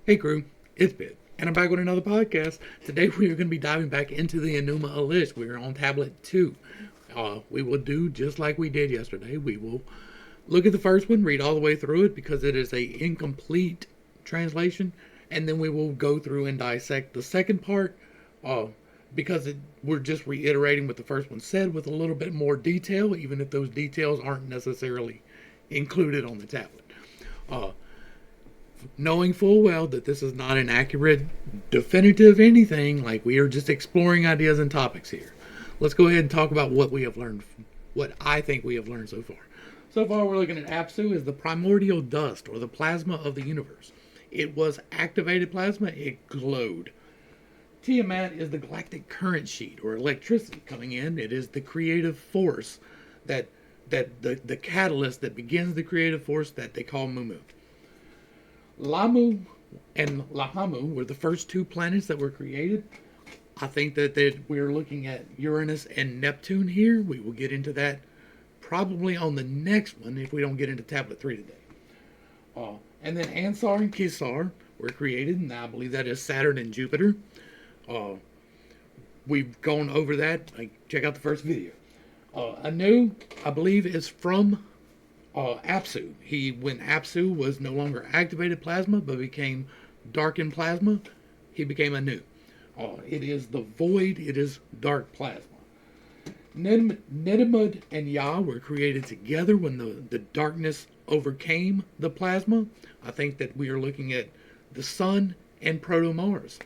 Hey crew, it's Pitt, and I'm back with another podcast. Today we are going to be diving back into the Enuma Elish. We are on tablet 2. We will do just like we did yesterday. We will look at the first one, read all the way through it because it is a incomplete translation, and then we will go through and dissect the second part uh, because we're just reiterating what the first one said with a little bit more detail, even if those details aren't necessarily included on the tablet. Uh, Knowing full well that this is not an accurate, definitive anything, like we are just exploring ideas and topics here. Let's go ahead and talk about what we have learned, what I think we have learned so far. So far, we're looking at Apsu as the primordial dust or the plasma of the universe. It was activated plasma, it glowed. Tiamat is the galactic current sheet or electricity coming in. It is the creative force the catalyst that begins the creative force that they call Mumu. Lamu and Lahamu were the first two planets that were created. I think that we're looking at Uranus and Neptune here. We will get into that probably on the next one if we don't get into Tablet 3 today. And then Ansar and Kisar were created, and I believe that is Saturn and Jupiter. We've gone over that. Check out the first video. Anu, I believe, is from Apsu. When Apsu was no longer activated plasma but became darkened plasma, he became Anu. It is the void, it is dark plasma. Nedimud and Yah were created together when the darkness overcame the plasma. I think that we are looking at the Sun and Proto-Mars.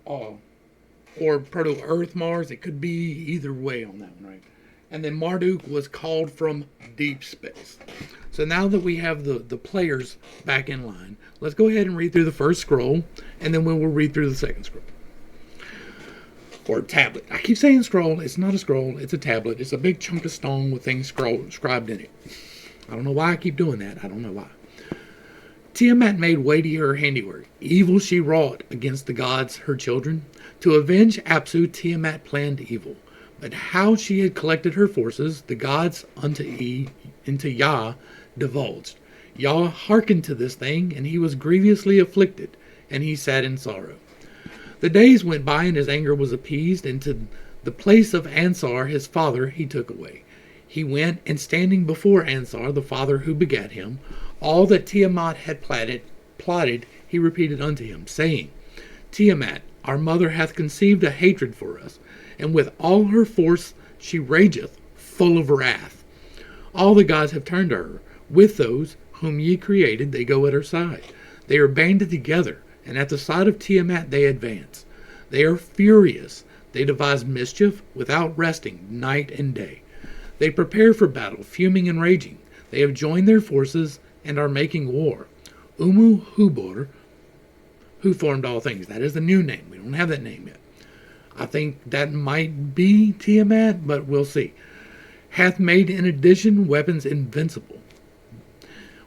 Or Proto-Earth Mars. It could be either way on that one, right? And then Marduk was called from deep space. So now that we have the players back in line, let's go ahead and read through the first scroll, and then we will read through the second scroll. Or tablet. I keep saying scroll. It's not a scroll. It's a tablet. It's a big chunk of stone with things scribed in it. I don't know why I keep doing that. I don't know why. Tiamat made weighty her handiwork. Evil she wrought against the gods, her children. To avenge Apsu, Tiamat planned evil. But how she had collected her forces, the gods into Yah divulged. Yah hearkened to this thing, and he was grievously afflicted, and he sat in sorrow. The days went by, and his anger was appeased, and to the place of Ansar his father he took away. He went, and standing before Ansar, the father who begat him, all that Tiamat had plotted he repeated unto him, saying, Tiamat, our mother hath conceived a hatred for us, and with all her force she rageth, full of wrath. All the gods have turned to her. With those whom ye created, they go at her side. They are banded together, and at the side of Tiamat they advance. They are furious. They devise mischief without resting night and day. They prepare for battle, fuming and raging. They have joined their forces and are making war. Umu Hubor, who formed all things. That is the new name. We don't have that name yet. I think that might be Tiamat, but we'll see. Hath made in addition weapons invincible.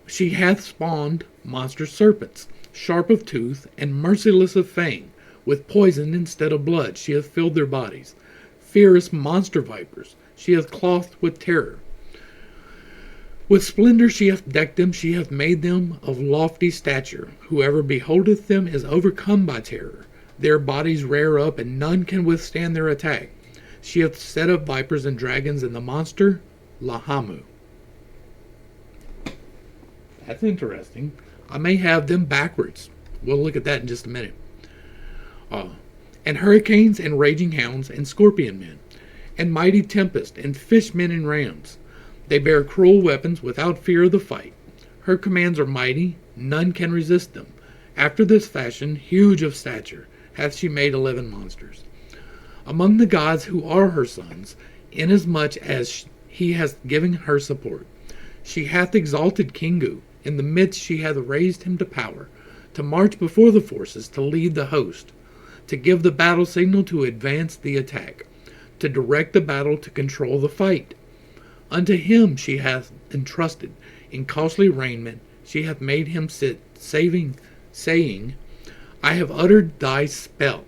She hath spawned monster serpents, sharp of tooth and merciless of fang, with poison instead of blood. She hath filled their bodies. Fierce monster vipers she hath clothed with terror. With splendor she hath decked them, she hath made them of lofty stature. Whoever beholdeth them is overcome by terror. Their bodies rear up, and none can withstand their attack. She hath set up vipers and dragons, and the monster, Lahamu. That's interesting. I may have them backwards. We'll look at that in just a minute. And hurricanes, and raging hounds, and scorpion men, and mighty tempest, and fishmen and rams. They bear cruel weapons without fear of the fight. Her commands are mighty, none can resist them. After this fashion, huge of stature, hath she made 11 monsters. Among the gods who are her sons, inasmuch as he hath given her support, she hath exalted Kingu. In the midst she hath raised him to power, to march before the forces, to lead the host, to give the battle signal, to advance the attack, to direct the battle, to control the fight. Unto him she hath entrusted in costly raiment, she hath made him sit, saying, I have uttered thy spell.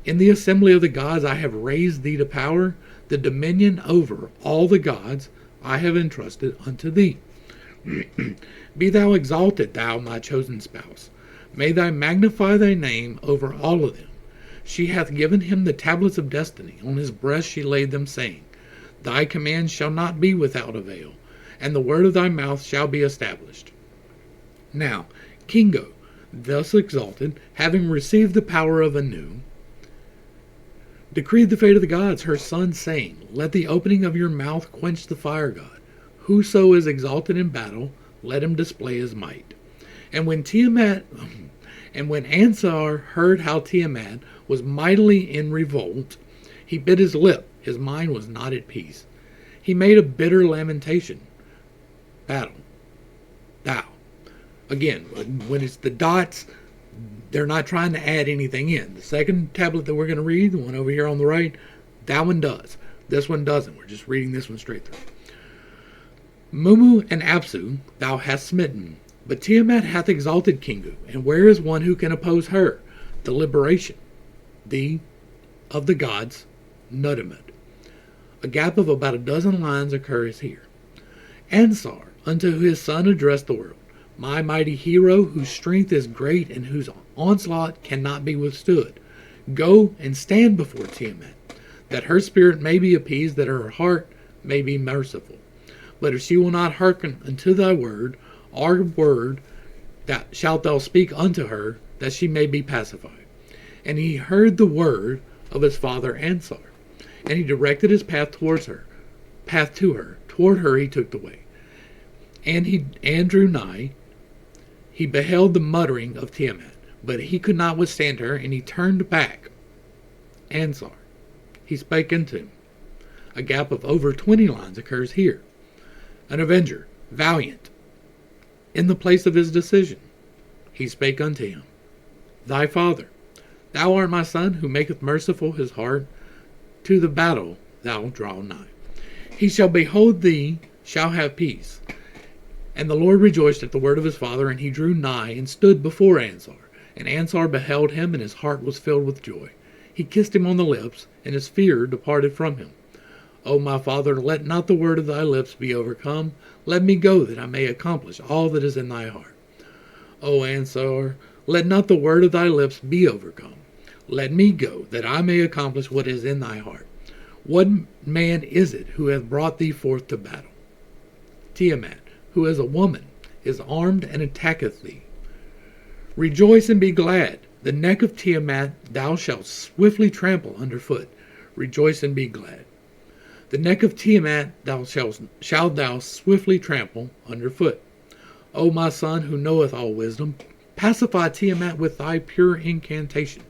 In the assembly of the gods I have raised thee to power. The dominion over all the gods I have entrusted unto thee. Be thou exalted, thou my chosen spouse. May thy magnify thy name over all of them. She hath given him the tablets of destiny. On his breast she laid them, saying, Thy command shall not be without avail, and the word of thy mouth shall be established. Now, Kingo, thus exalted, having received the power of Anu, decreed the fate of the gods, her son, saying, Let the opening of your mouth quench the fire god. Whoso is exalted in battle, let him display his might. And when Ansar heard how Tiamat was mightily in revolt, he bit his lip. His mind was not at peace. He made a bitter lamentation. Battle. Thou. Again, when it's the dots, they're not trying to add anything in. The second tablet that we're going to read, the one over here on the right, that one does. This one doesn't. We're just reading this one straight through. Mumu and Apsu thou hast smitten, but Tiamat hath exalted Kingu, and where is one who can oppose her? The liberation, of the gods, Nudimmud. A gap of about a dozen lines occurs here. Ansar unto his son addressed the world, My mighty hero, whose strength is great and whose onslaught cannot be withstood. Go and stand before Tiamat, that her spirit may be appeased, that her heart may be merciful. But if she will not hearken unto thy word, our word, that shalt thou speak unto her, that she may be pacified. And he heard the word of his father Ansar, and he directed his path to her. Toward her he took the way. And drew nigh, he beheld the muttering of Tiamat, but he could not withstand her, and he turned back. Ansar, he spake unto him. A gap of over 20 lines occurs here. An avenger, valiant, in the place of his decision, he spake unto him, Thy father, thou art my son, who maketh merciful his heart, to the battle thou draw nigh. He shall behold thee, shall have peace. And the Lord rejoiced at the word of his father, and he drew nigh and stood before Ansar. And Ansar beheld him, and his heart was filled with joy. He kissed him on the lips, and his fear departed from him. O my father, let not the word of thy lips be overcome. Let me go, that I may accomplish all that is in thy heart. O Ansar, let not the word of thy lips be overcome. Let me go, that I may accomplish what is in thy heart. What man is it who hath brought thee forth to battle? Tiamat, who as a woman is armed and attacketh thee. Rejoice and be glad. The neck of Tiamat thou shalt swiftly trample under foot. Rejoice and be glad. The neck of Tiamat shalt thou swiftly trample under foot. O my son, who knoweth all wisdom, pacify Tiamat with thy pure incantation.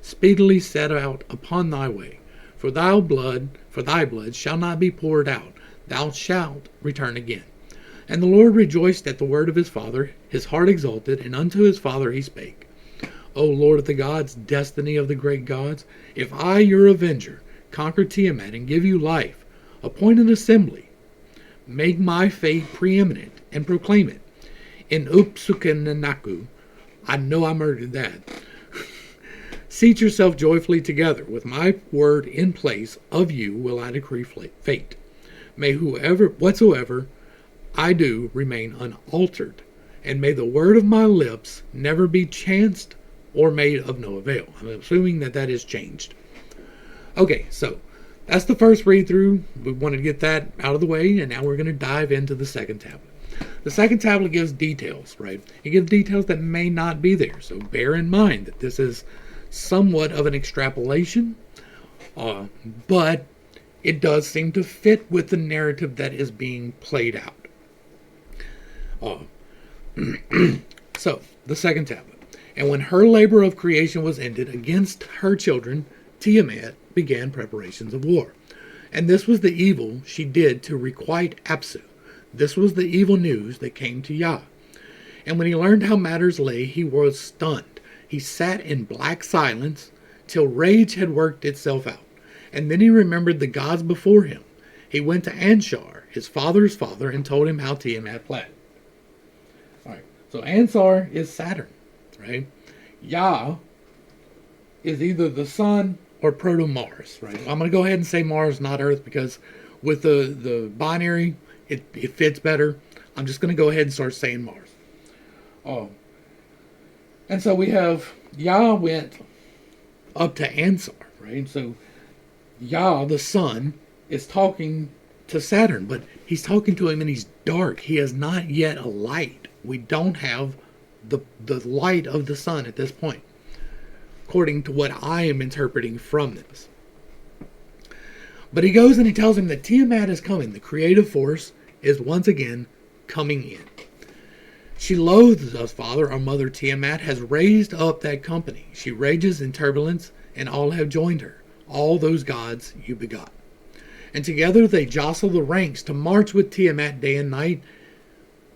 Speedily set out upon thy way. For thy blood shall not be poured out. Thou shalt return again. And the Lord rejoiced at the word of his father, his heart exalted, and unto his father he spake. O Lord of the gods, destiny of the great gods, if I, your avenger, conquer Tiamat and give you life, appoint an assembly, make my fate preeminent, and proclaim it. In Upsukenanaku, I know I murdered that. Seat yourself joyfully together. With my word in place of you will I decree fate. May whatsoever I do remain unaltered, and may the word of my lips never be chanced or made of no avail. I'm assuming that is changed. Okay, so that's the first read through. We wanted to get that out of the way, and now we're going to dive into the second tablet. The second tablet gives details, right? It gives details that may not be there, so bear in mind that this is somewhat of an extrapolation, but it does seem to fit with the narrative that is being played out. So, the second tablet. And when her labor of creation was ended against her children, Tiamat began preparations of war. And this was the evil she did to requite Apsu. This was the evil news that came to Yah. And when he learned how matters lay, he was stunned. He sat in black silence till rage had worked itself out. And then he remembered the gods before him. He went to Anshar, his father's father, and told him how Tiamat fled. All right, so Ansar is Saturn, right? Yah is either the sun or proto-Mars, right? I'm going to go ahead and say Mars, not Earth, because with the binary, it fits better. I'm just going to go ahead and start saying Mars. And so we have Yah went up to Ansar, right? So Yah, the sun, is talking to Saturn, but he's talking to him and he's dark. He has not yet a light. We don't have the light of the sun at this point, according to what I am interpreting from this. But he goes and he tells him that Tiamat is coming. The creative force is once again coming in. She loathes us, Father. Our mother Tiamat has raised up that company. She rages in turbulence, and all have joined her, all those gods you begot. And together they jostle the ranks to march with Tiamat day and night.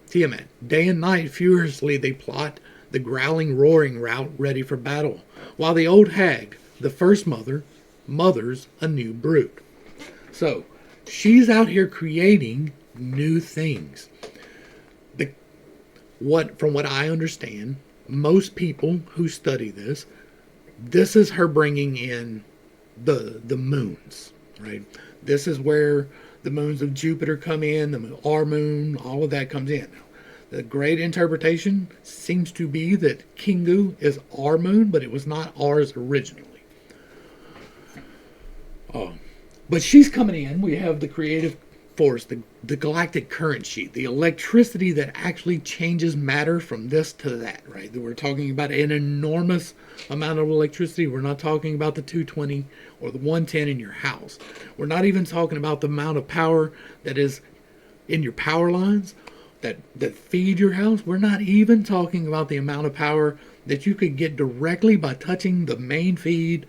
Tiamat, day and night furiously they plot the growling, roaring rout ready for battle, while the old hag, the first mother, mothers a new brood. So, she's out here creating new things. From what I understand, most people who study this is her bringing in the moons, right? This is where the moons of Jupiter come in, our moon, all of that comes in. The great interpretation seems to be that Kingu is our moon, but it was not ours originally. But she's coming in. We have the creative force, the galactic current sheet, the electricity that actually changes matter from this to that, right? We're talking about an enormous amount of electricity. We're not talking about the 220 or the 110 in your house. We're not even talking about the amount of power that is in your power lines that feed your house. We're not even talking about the amount of power that you could get directly by touching the main feed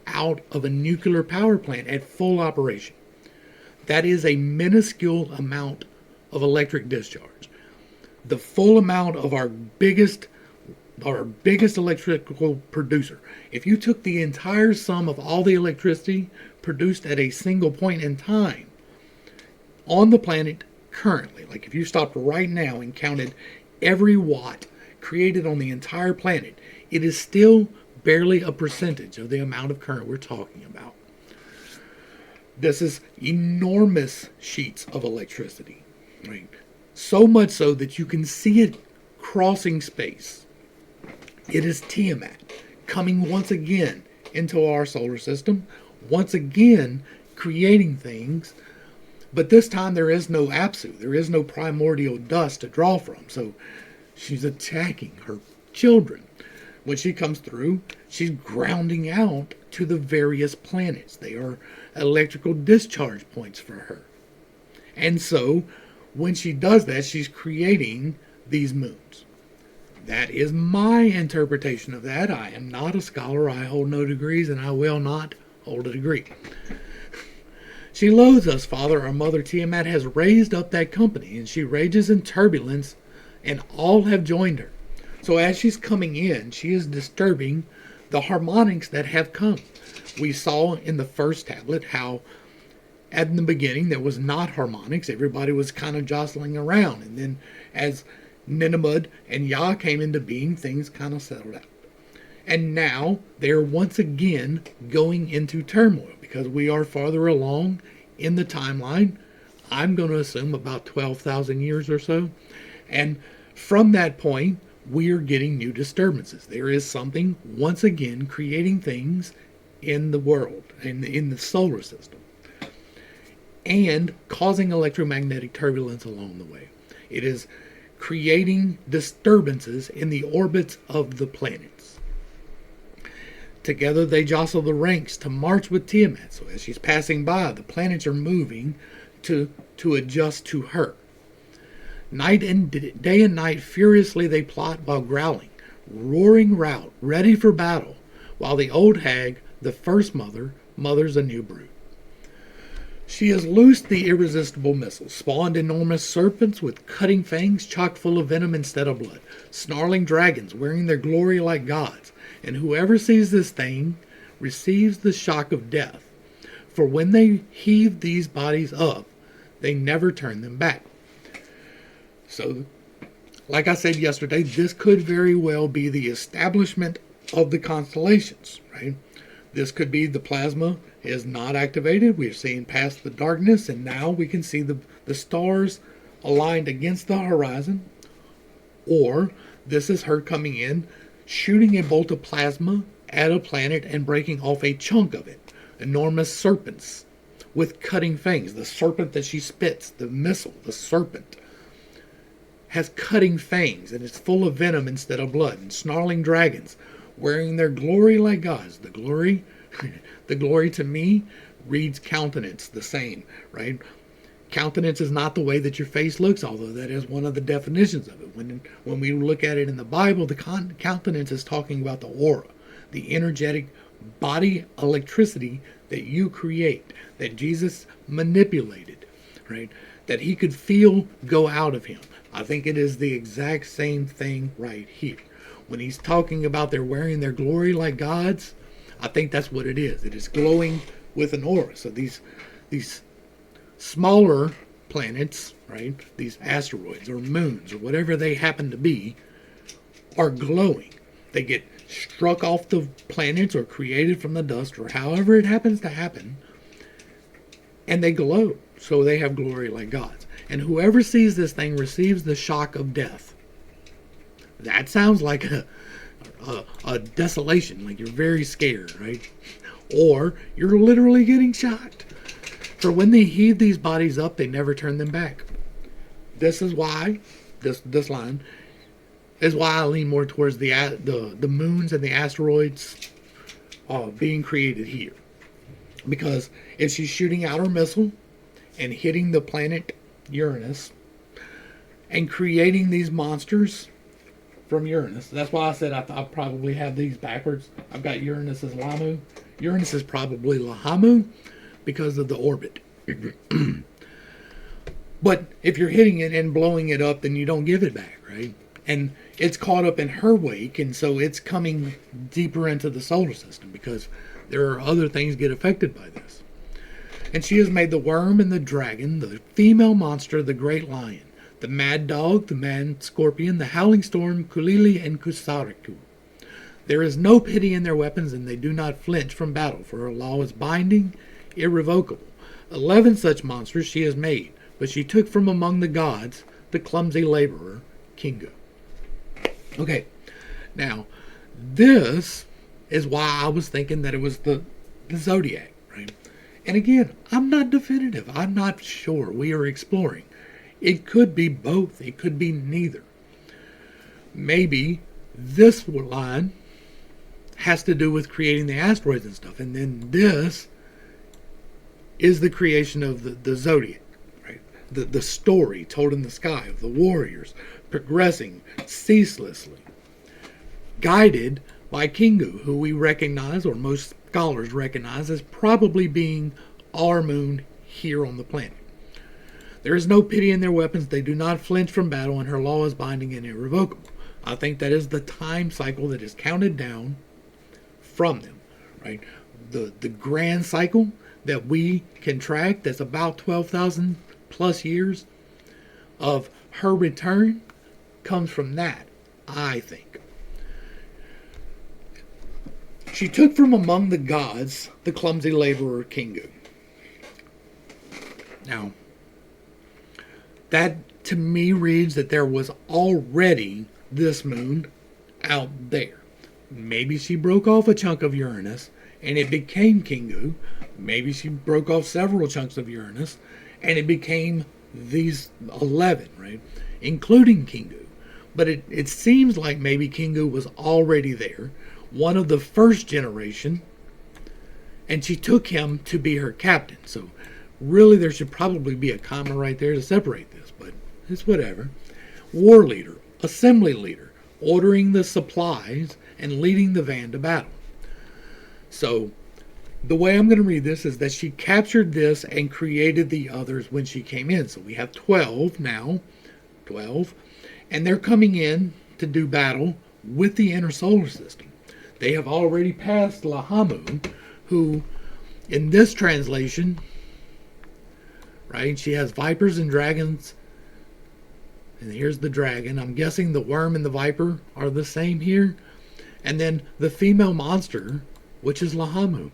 out of a nuclear power plant at full operation. That is a minuscule amount of electric discharge. The full amount of our biggest electrical producer. If you took the entire sum of all the electricity produced at a single point in time on the planet currently, like if you stopped right now and counted every watt created on the entire planet, it is still barely a percentage of the amount of current we're talking about. This is enormous sheets of electricity, right? So much so that you can see it crossing space. It is Tiamat coming once again into our solar system, once again creating things, but this time there is no Apsu, there is no primordial dust to draw from, so she's attacking her children. When she comes through, she's grounding out to the various planets. They are electrical discharge points for her. And so, when she does that, she's creating these moons. That is my interpretation of that. I am not a scholar. I hold no degrees, and I will not hold a degree. She loathes us, Father. Our mother Tiamat has raised up that company, and she rages in turbulence, and all have joined her. So as she's coming in, she is disturbing the harmonics that have come. We saw in the first tablet how at the beginning there was not harmonics. Everybody was kind of jostling around. And then as Enuma and Yah came into being, things kind of settled out. And now they're once again going into turmoil because we are farther along in the timeline. I'm going to assume about 12,000 years or so. And from that point, we are getting new disturbances. There is something once again creating things in the world, in the solar system, and causing electromagnetic turbulence along the way. It is creating disturbances in the orbits of the planets. Together they jostle the ranks to march with Tiamat. So as she's passing by, the planets are moving to adjust to her. Night and day and night furiously they plot while growling, roaring rout, ready for battle, while the old hag, the first mother, mothers a new brood. She has loosed the irresistible missiles, spawned enormous serpents with cutting fangs chock full of venom instead of blood, snarling dragons wearing their glory like gods, and whoever sees this thing receives the shock of death. For when they heave these bodies up, they never turn them back. So, like I said yesterday, this could very well be the establishment of the constellations, right? This could be the plasma is not activated. We've seen past the darkness, and now we can see the stars aligned against the horizon. Or this is her coming in shooting a bolt of plasma at a planet and breaking off a chunk of it. Enormous serpents with cutting fangs. The serpent that she spits, the missile, the serpent, has cutting fangs and is full of venom instead of blood. And snarling dragons wearing their glory like gods. The glory, the glory to me reads countenance the same, right? Countenance is not the way that your face looks, although that is one of the definitions of it. When we look at it in the Bible, the countenance is talking about the aura, the energetic body electricity that you create, that Jesus manipulated, right? That he could feel go out of him. I think it is the exact same thing right here. When he's talking about they're wearing their glory like gods, I think that's what it is. It is glowing with an aura. So these smaller planets, right, these asteroids or moons or whatever they happen to be, are glowing. They get struck off the planets or created from the dust or however it happens to happen, and they glow. So they have glory like gods. And whoever sees this thing receives the shock of death. That sounds like a desolation, like you're very scared, right? Or you're literally getting shocked. For when they heave these bodies up, they never turn them back. This is why, this line, is why I lean more towards the moons and the asteroids being created here. Because if she's shooting out her missile and hitting the planet Uranus and creating these monsters from Uranus, that's why I said I'll probably have these backwards. I've got Uranus as Lamu. Uranus is probably Lahamu, because of the orbit. But if you're hitting it and blowing it up, then you don't give it back, right? And it's caught up in her wake, and so it's coming deeper into the solar system because there are other things get affected by this. And she has made the worm and the dragon, the female monster, the great lion, the mad dog, the mad scorpion, the howling storm, Kulili, and Kusariku. There is no pity in their weapons, and they do not flinch from battle, for her law is binding, irrevocable. 11 such monsters she has made, but she took from among the gods the clumsy laborer, Kingu. Okay, now, this is why I was thinking that it was the Zodiac, right? And again, I'm not definitive. I'm not sure. We are exploring. It could be both. It could be neither. Maybe this line has to do with creating the asteroids and stuff, and then this is the creation of the Zodiac, right? The story told in the sky of the warriors progressing ceaselessly, guided by Kingu, who we recognize, or most scholars recognize, as probably being our moon here on the planet. There is no pity in their weapons. They do not flinch from battle, and her law is binding and irrevocable. I think that is the time cycle that is counted down from them, right? The grand cycle that we can track, that's about 12,000 plus years of her return, comes from that, I think. She took from among the gods the clumsy laborer Kingu. Now, that to me reads that there was already this moon out there. Maybe she broke off a chunk of Uranus and it became Kingu. Maybe she broke off several chunks of Uranus and it became these 11, right? Including Kingu. But it seems like maybe Kingu was already there, one of the first generation, and she took him to be her captain. So really there should probably be a comma right there to separate this, but it's whatever. War leader, assembly leader, ordering the supplies and leading the van to battle. So the way I'm going to read this is that she captured this and created the others when she came in. So we have 12 now, 12, and they're coming in to do battle with the inner solar system. They have already passed Lahamu, who in this translation, right, she has vipers and dragons. And here's the dragon. I'm guessing the worm and the viper are the same here. And then the female monster, which is Lahamu.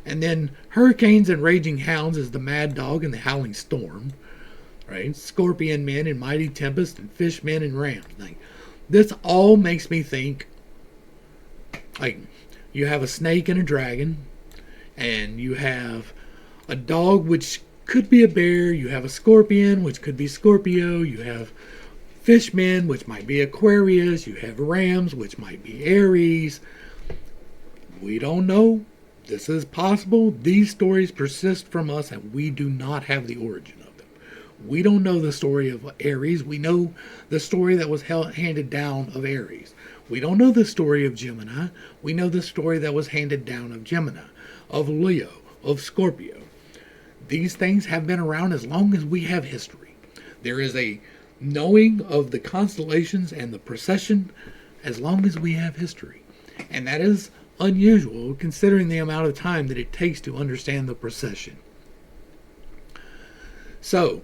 And then hurricanes and raging hounds is the mad dog and the howling storm. Right? Scorpion men and mighty tempest and fish men and rams. Like, This all makes me think, like, you have a snake and a dragon, and you have a dog, which could be a bear. You have a scorpion, which could be Scorpio. You have fishmen, which might be Aquarius. You have rams, which might be Aries. We don't know. This is possible. These stories persist from us, and we do not have the origin of them. We don't know the story of Aries. We know the story that was handed down of Aries. We don't know the story of Gemini. We know the story that was handed down of Gemini, of Leo, of Scorpio. These things have been around as long as we have history. There is a knowing of the constellations and the precession as long as we have history. And that is unusual considering the amount of time that it takes to understand the precession. So,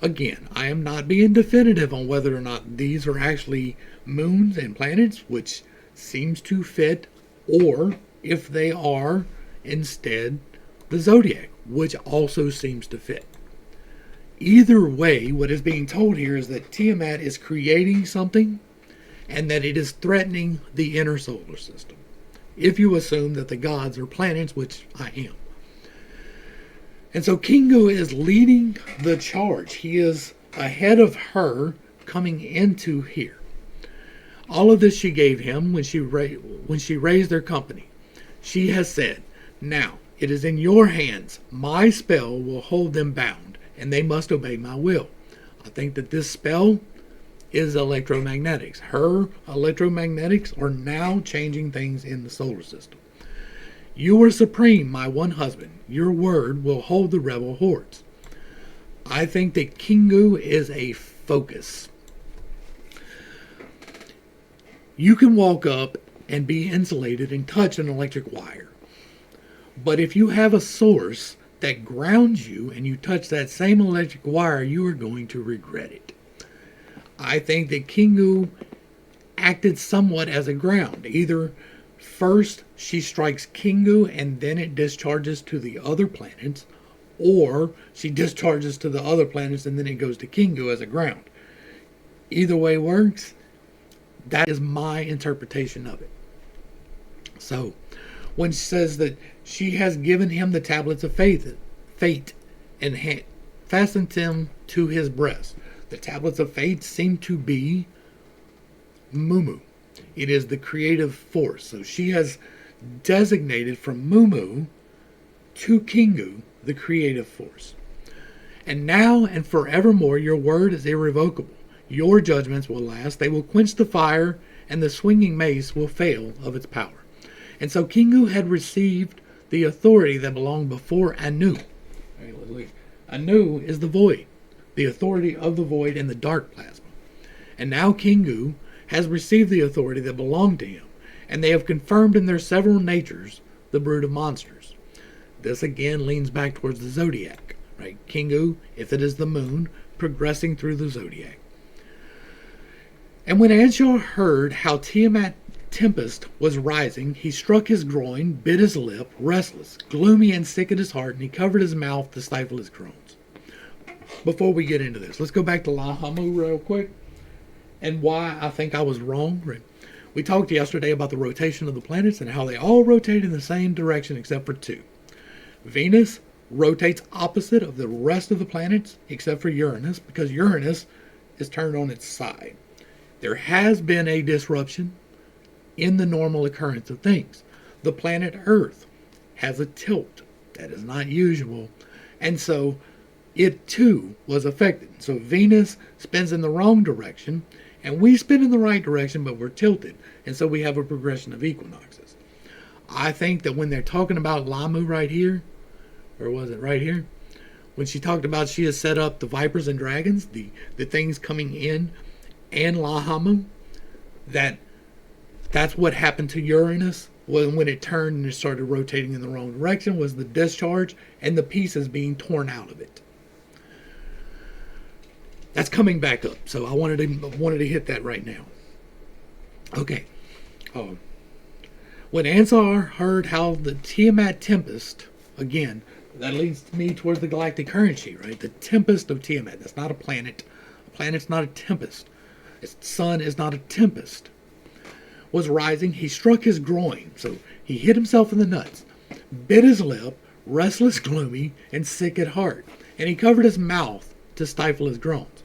again, I am not being definitive on whether or not these are actually moons and planets, which seems to fit, or if they are instead the zodiac, which also seems to fit. Either way, what is being told here is that Tiamat is creating something and that it is threatening the inner solar system, if you assume that the gods are planets, which I am. And so Kingu is leading the charge. He is ahead of her coming into here. All of this she gave him when she raised their company. She has said, now, it is in your hands. My spell will hold them bound, and they must obey my will. I think that this spell is electromagnetics. Her electromagnetics are now changing things in the solar system. You are supreme, my one husband. Your word will hold the rebel hordes. I think that Kingu is a focus. You can walk up and be insulated and touch an electric wire. But if you have a source that grounds you and you touch that same electric wire, you are going to regret it. I think that Kingu acted somewhat as a ground. Either first she strikes Kingu and then it discharges to the other planets, or she discharges to the other planets and then it goes to Kingu as a ground. Either way works. That is my interpretation of it. So, when she says that she has given him the tablets of fate and fastened them to his breast. The tablets of fate seem to be Mumu. It is the creative force. So she has designated from Mumu to Kingu the creative force. And now and forevermore your word is irrevocable. Your judgments will last. They will quench the fire, and the swinging mace will fail of its power. And so Kingu had received the authority that belonged before Anu. Anu is the void, the authority of the void and the dark plasma. And now Kingu has received the authority that belonged to him, and they have confirmed in their several natures the brood of monsters. This again leans back towards the zodiac, right? Kingu, if it is the moon, progressing through the zodiac. And when Anshar heard how Tiamat tempest was rising, he struck his groin, bit his lip, restless, gloomy and sick at his heart, and he covered his mouth to stifle his groans. Before we get into this, let's go back to Lahamu real quick and why I think I was wrong. We talked yesterday about the rotation of the planets and how they all rotate in the same direction except for two. Venus rotates opposite of the rest of the planets except for Uranus, because Uranus is turned on its side. There has been a disruption in the normal occurrence of things. The planet Earth has a tilt that is not usual, and so it too was affected. So Venus spins in the wrong direction, and we spin in the right direction, but we're tilted, and so we have a progression of equinoxes. I think that when they're talking about Lamu right here, or was it right here? When she talked about she has set up the vipers and dragons, the things coming in, and Lahamu, that's what happened to Uranus when it turned and it started rotating in the wrong direction, was the discharge and the pieces being torn out of it. That's coming back up, so I wanted to hit that right now. Okay. When Ansar heard how the Tiamat tempest, again, that leads me towards the galactic currency, right? The tempest of Tiamat. That's not a planet. A planet's not a tempest. sun is not a tempest, was rising. He struck his groin, so he hit himself in the nuts, bit his lip, restless, gloomy, and sick at heart, and he covered his mouth to stifle his groans.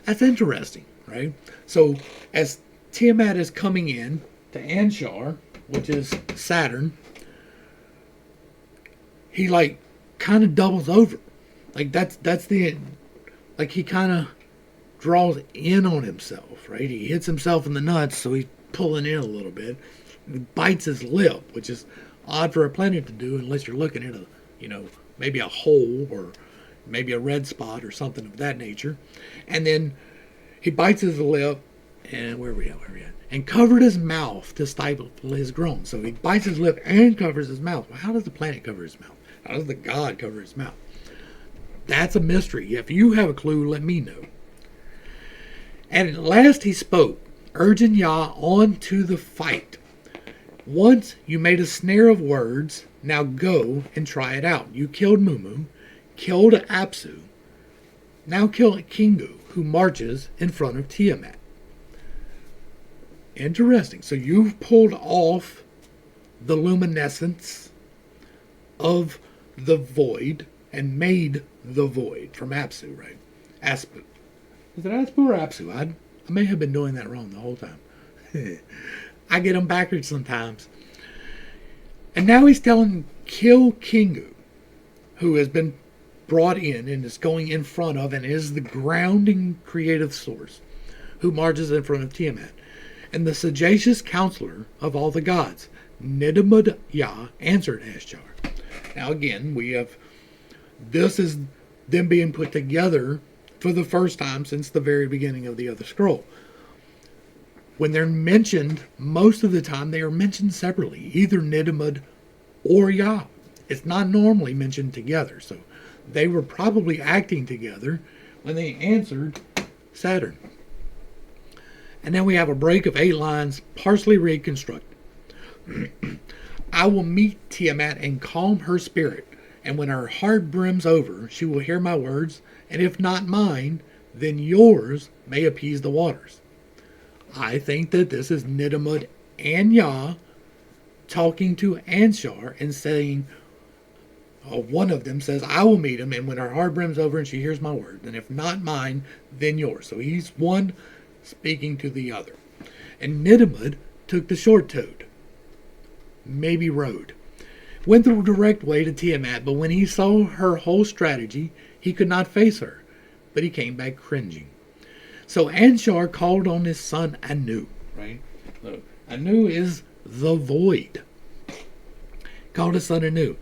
That's interesting, right? So as Tiamat is coming in to Anshar, which is Saturn, he like kind of doubles over. Like that's the, like he kind of draws in on himself, right? He hits himself in the nuts, so he's pulling in a little bit. He bites his lip, which is odd for a planet to do unless you're looking at a, maybe a hole or maybe a red spot or something of that nature. And then he bites his lip, and where are we at? And covered his mouth to stifle his groans. So he bites his lip and covers his mouth. Well, how does the planet cover his mouth? How does the god cover his mouth? That's a mystery. If you have a clue, let me know. And at last he spoke, urging Yah on to the fight. Once you made a snare of words, now go and try it out. You killed Mumu, killed Apsu, now kill Kingu, who marches in front of Tiamat. Interesting. So you've pulled off the luminescence of the void and made the void from Apsu, right? Aspu. Is it Aspu or Apsu? I may have been doing that wrong the whole time. I get them backwards sometimes. And now he's telling kill Kingu, who has been brought in and is going in front of and is the grounding creative source, who marches in front of Tiamat. And the sagacious counselor of all the gods, Nidamud Yah, answered Ashtar. Now again, this is them being put together for the first time since the very beginning of the other scroll. When they're mentioned, most of the time they are mentioned separately, either Nidamud or Yah. It's not normally mentioned together, so they were probably acting together when they answered Saturn. And then we have a break of 8 lines, partially reconstructed. I will meet Tiamat and calm her spirit, and when her heart brims over, she will hear my words, and if not mine, then yours may appease the waters. I think that this is Nidamud and Yah talking to Anshar and saying, one of them says, I will meet him, and when her heart brims over and she hears my word, and if not mine, then yours. So he's one speaking to the other. And Nidamud took the short toad, maybe road, went the direct way to Tiamat, but when he saw her whole strategy, he could not face her, but he came back cringing. So Anshar called on his son Anu, right? So Anu is the void. Called his son Anu.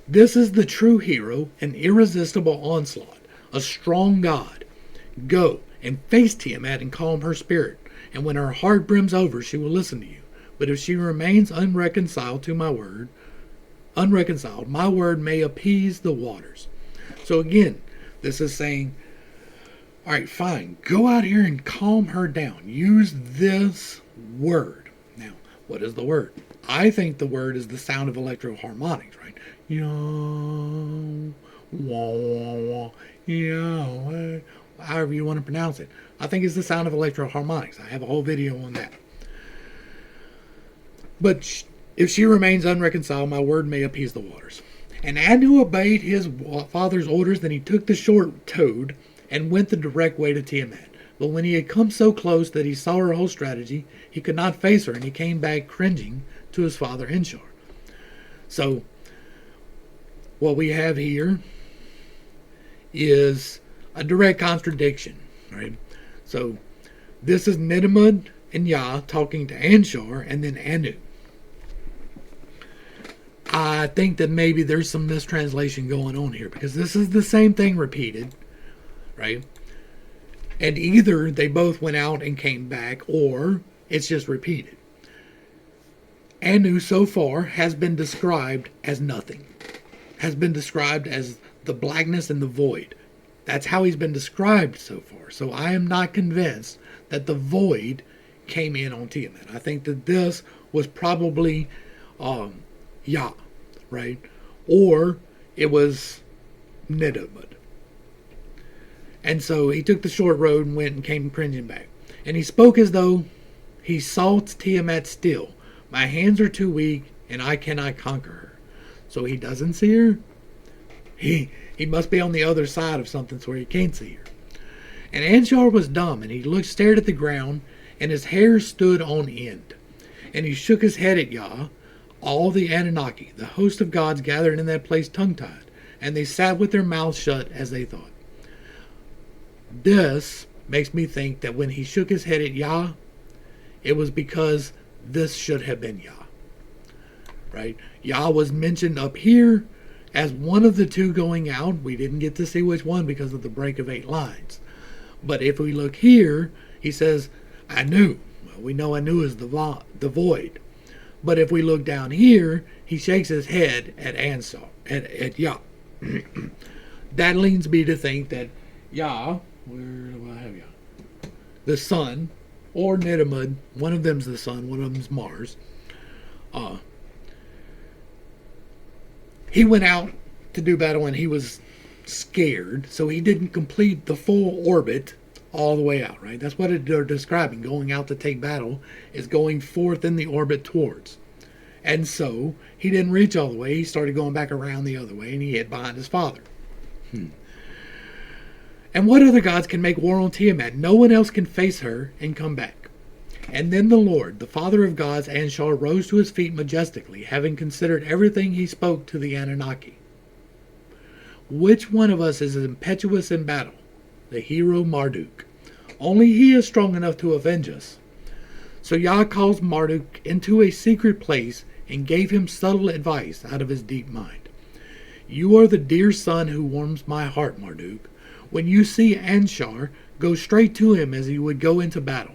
This is the true hero, an irresistible onslaught, a strong god. Go and face Tiamat and calm her spirit, and when her heart brims over, she will listen to you. But if she remains unreconciled, my word may appease the waters. So again, this is saying, all right, fine, go out here and calm her down. Use this word. Now, what is the word? I think the word is the sound of electroharmonics, right? However you want to pronounce it. I think it's the sound of electroharmonics. I have a whole video on that. But if she remains unreconciled, my word may appease the waters. And Anu obeyed his father's orders, then he took the short toad and went the direct way to Tiamat. But when he had come so close that he saw her whole strategy, he could not face her, and he came back cringing to his father Anshar. So, what we have here is a direct contradiction, right? So, this is Nidamud and Yah talking to Anshar and then Anu. I think that maybe there's some mistranslation going on here because this is the same thing repeated, right? And either they both went out and came back or it's just repeated. Anu so far has been described as nothing, has been described as the blackness and the void. That's how he's been described so far. So I am not convinced that the void came in on Tiamat. I think that this was probably Yah, right? Or it was Nidamud. And so he took the short road and went and came cringing back. And he spoke as though he saw Tiamat still. My hands are too weak, and I cannot conquer her. So he doesn't see her. He must be on the other side of something so he can't see her. And Anshar was dumb, and he stared at the ground, and his hair stood on end. And he shook his head at Yah. All the Anunnaki, the host of gods, gathered in that place tongue-tied, and they sat with their mouths shut as they thought. This makes me think that when he shook his head at Yah, it was because this should have been Yah. Right? Yah was mentioned up here as one of the two going out. We didn't get to see which one because of the break of 8 lines. But if we look here, he says, Anu. Well, we know Anu is the void. But if we look down here, he shakes his head at Ansar, at Yah. That leads me to think that Yah, where do I have Yah? The sun, or Nidamud, one of them's the sun, one of them's Mars. He went out to do battle and he was scared, so he didn't complete the full orbit all the way out, right? That's what they're describing. Going out to take battle is going forth in the orbit towards. And so he didn't reach all the way. He started going back around the other way and he hid behind his father. And what other gods can make war on Tiamat? No one else can face her and come back. And then the Lord, the Father of gods, Anshar, rose to his feet majestically, having considered everything he spoke to the Anunnaki. Which one of us is impetuous in battle? The hero Marduk. Only he is strong enough to avenge us. So Yah calls Marduk into a secret place and gave him subtle advice out of his deep mind. You are the dear son who warms my heart, Marduk. When you see Anshar, go straight to him as you would go into battle.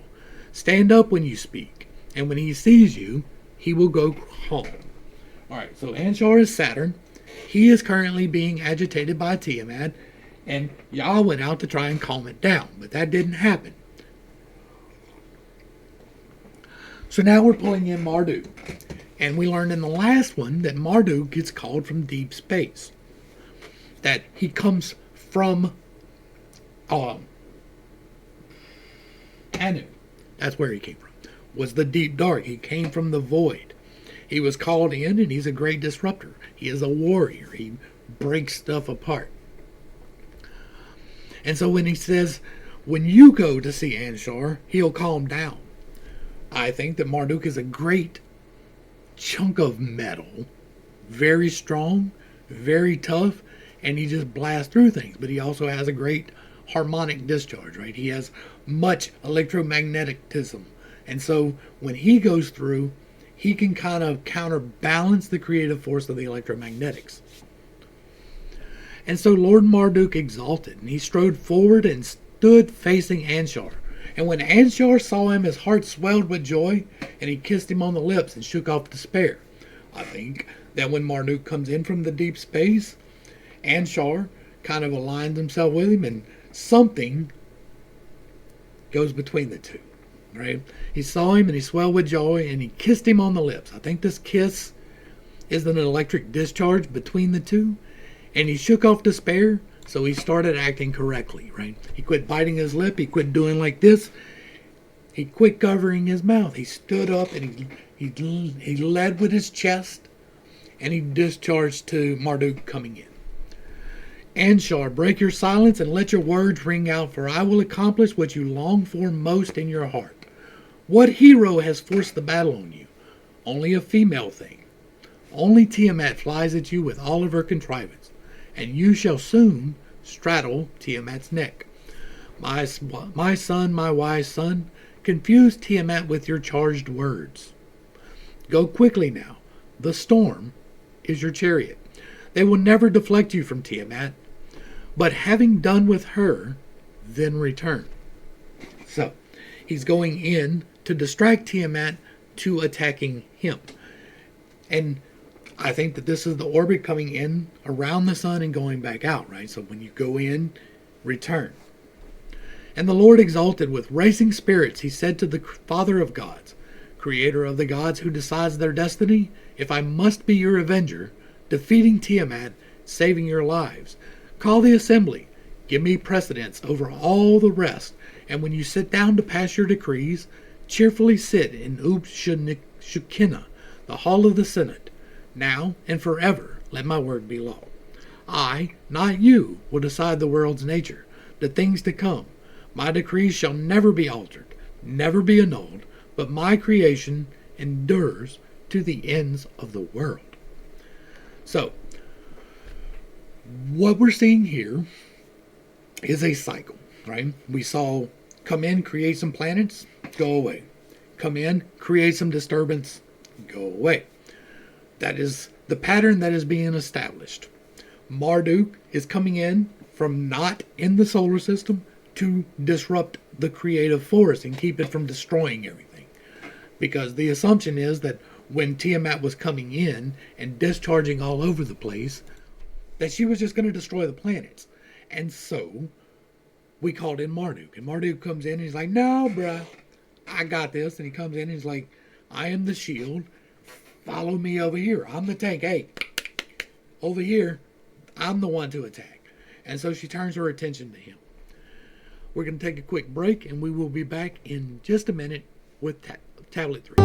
Stand up when you speak, and when he sees you, he will go calm. Alright, so Anshar is Saturn. He is currently being agitated by Tiamat, and Yah went out to try and calm it down, but that didn't happen. So now we're pulling in Marduk. And we learned in the last one that Marduk gets called from deep space. That he comes from Anu. That's where he came from. Was the deep dark. He came from the void. He was called in and he's a great disruptor. He is a warrior. He breaks stuff apart. And so when he says, when you go to see Anshar, he'll calm down. I think that Marduk is a great chunk of metal. Very strong, very tough, and he just blasts through things. But he also has a great harmonic discharge, right? He has much electromagnetism. And so when he goes through, he can kind of counterbalance the creative force of the electromagnetics. And so Lord Marduk exalted, and he strode forward and stood facing Anshar. And when Anshar saw him, his heart swelled with joy, and he kissed him on the lips and shook off despair. I think that when Marduk comes in from the deep space, Anshar kind of aligns himself with him, and something goes between the two. Right? He saw him and he swelled with joy and he kissed him on the lips. I think this kiss is an electric discharge between the two. And he shook off despair, so he started acting correctly, right? He quit biting his lip, he quit doing like this. He quit covering his mouth. He stood up and he led with his chest and he discharged to Marduk coming in. Anshar, break your silence and let your words ring out, for I will accomplish what you long for most in your heart. What hero has forced the battle on you? Only a female thing. Only Tiamat flies at you with all of her contrivance, and you shall soon straddle Tiamat's neck. My son, my wise son, confuse Tiamat with your charged words. Go quickly now. The storm is your chariot. They will never deflect you from Tiamat, but having done with her, then return. So, he's going in to distract Tiamat to attacking him. And I think that this is the orbit coming in around the sun and going back out, right? So when you go in, return. And the Lord exalted with racing spirits, he said to the Father of gods, creator of the gods who decides their destiny, if I must be your avenger, defeating Tiamat, saving your lives, call the assembly, Give me precedence over all the rest, and when you sit down to pass your decrees, cheerfully sit in Shekinah, the hall of the Senate. Now and forever let my word be law. I, not you, will decide the world's nature, the things to come. My decrees shall never be altered, never be annulled, but my creation endures to the ends of the world. So, what we're seeing here is a cycle, right? We saw come in, create some planets, go away. Come in, create some disturbance, go away. That is the pattern that is being established. Marduk is coming in from not in the solar system to disrupt the creative force and keep it from destroying everything. Because the assumption is that when Tiamat was coming in and discharging all over the place, that she was just going to destroy the planets. And so we called in Marduk. And Marduk comes in and he's like, no, bruh, I got this. And he comes in and he's like, I am the shield. Follow me over here. I'm the tank. Hey, over here, I'm the one to attack. And so she turns her attention to him. We're going to take a quick break, and we will be back in just a minute with Tablet 3.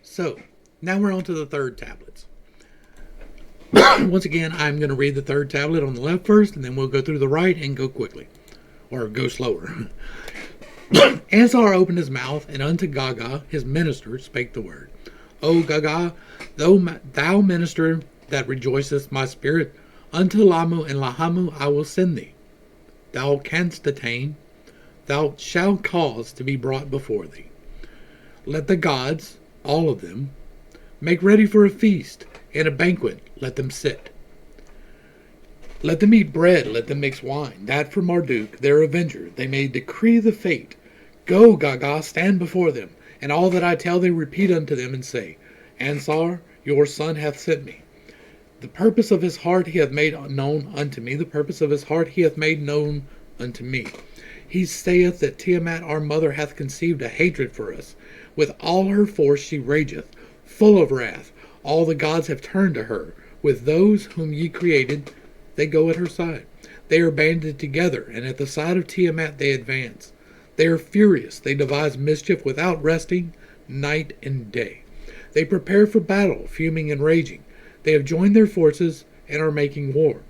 So, now we're on to the third tablets. Once again, I'm going to read the third tablet on the left first, and then we'll go through the right and go quickly. Or go slower. Ansar opened his mouth, and unto Gaga, his minister, spake the word. O Gaga, thou minister that rejoiceth my spirit, unto Lamu and Lahamu I will send thee. Thou canst attain, thou shalt cause to be brought before thee. Let the gods, all of them, make ready for a feast, and a banquet let them sit. Let them eat bread, let them mix wine, that for Marduk, their avenger, they may decree the fate. Go, Gaga, stand before them, and all that I tell thee repeat unto them, and say, Ansar, your son hath sent me. The purpose of his heart he hath made known unto me, the purpose of his heart he hath made known unto me. He saith that Tiamat our mother hath conceived a hatred for us. With all her force she rageth, full of wrath. All the gods have turned to her. With those whom ye created, they go at her side. They are banded together, and at the side of Tiamat they advance. They are furious. They devise mischief without resting, night and day. They prepare for battle, fuming and raging. They have joined their forces and are making war.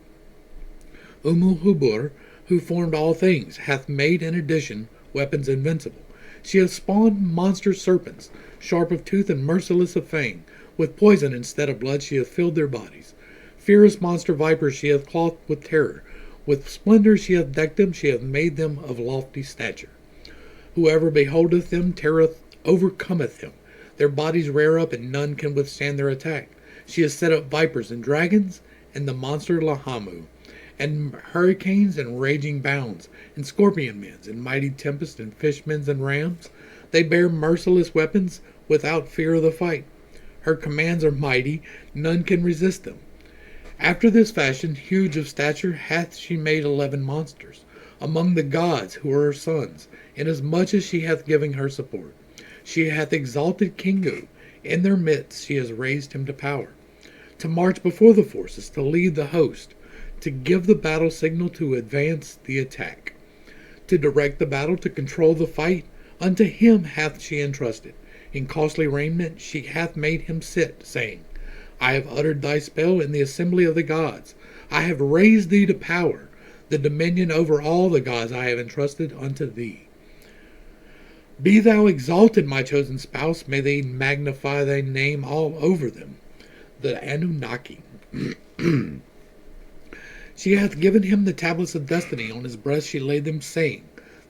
Hubur, who formed all things, hath made in addition weapons invincible. She hath spawned monster serpents, sharp of tooth and merciless of fang. With poison instead of blood she hath filled their bodies. Fierce monster vipers she hath clothed with terror. With splendor she hath decked them, she hath made them of lofty stature. Whoever beholdeth them overcometh him. Their bodies rear up, and none can withstand their attack. She has set up vipers and dragons, and the monster Lahamu, and hurricanes and raging bounds, and scorpion men, and mighty tempests, and fishmen and rams. They bear merciless weapons without fear of the fight. Her commands are mighty, none can resist them. After this fashion, huge of stature, hath she made 11 monsters, among the gods who are her sons, inasmuch as she hath given her support. She hath exalted Kingu, in their midst she has raised him to power, to march before the forces, to lead the host, to give the battle signal, to advance the attack, to direct the battle, to control the fight. Unto him hath she entrusted. In costly raiment she hath made him sit, saying, I have uttered thy spell in the assembly of the gods. I have raised thee to power. The dominion over all the gods I have entrusted unto thee. Be thou exalted, my chosen spouse. May they magnify thy name all over them. The Anunnaki. She hath given him the tablets of destiny. On his breast she laid them, saying,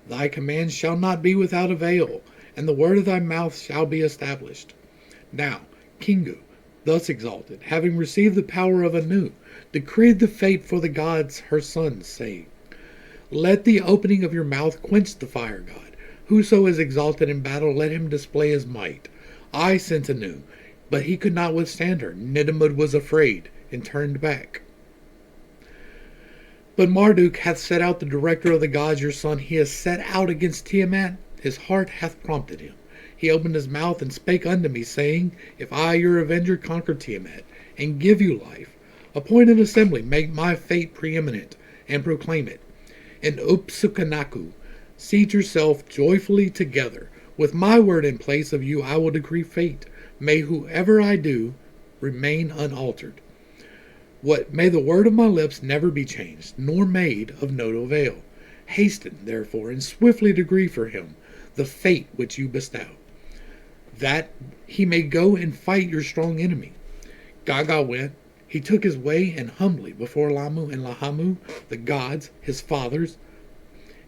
Thy commands shall not be without avail, and the word of thy mouth shall be established. Now, Kingu, thus exalted, having received the power of Anu, decreed the fate for the gods her sons, saying, Let the opening of your mouth quench the fire god. Whoso is exalted in battle, let him display his might. I sent Anu, but he could not withstand her. Niddamud was afraid and turned back. But Marduk hath set out the director of the gods, your son. He has set out against Tiamat. His heart hath prompted him. He opened his mouth and spake unto me, saying, If I, your avenger, conquer Tiamat, and give you life, appoint an assembly, make my fate preeminent, and proclaim it. And Upsukanaku, seat yourself joyfully together. With my word in place of you, I will decree fate. May whoever I do remain unaltered. May the word of my lips never be changed, nor made of no avail. Hasten, therefore, and swiftly decree for him the fate which you bestow, that he may go and fight your strong enemy. Gaga went. He took his way, and humbly before Lamu and Lahamu, the gods, his fathers,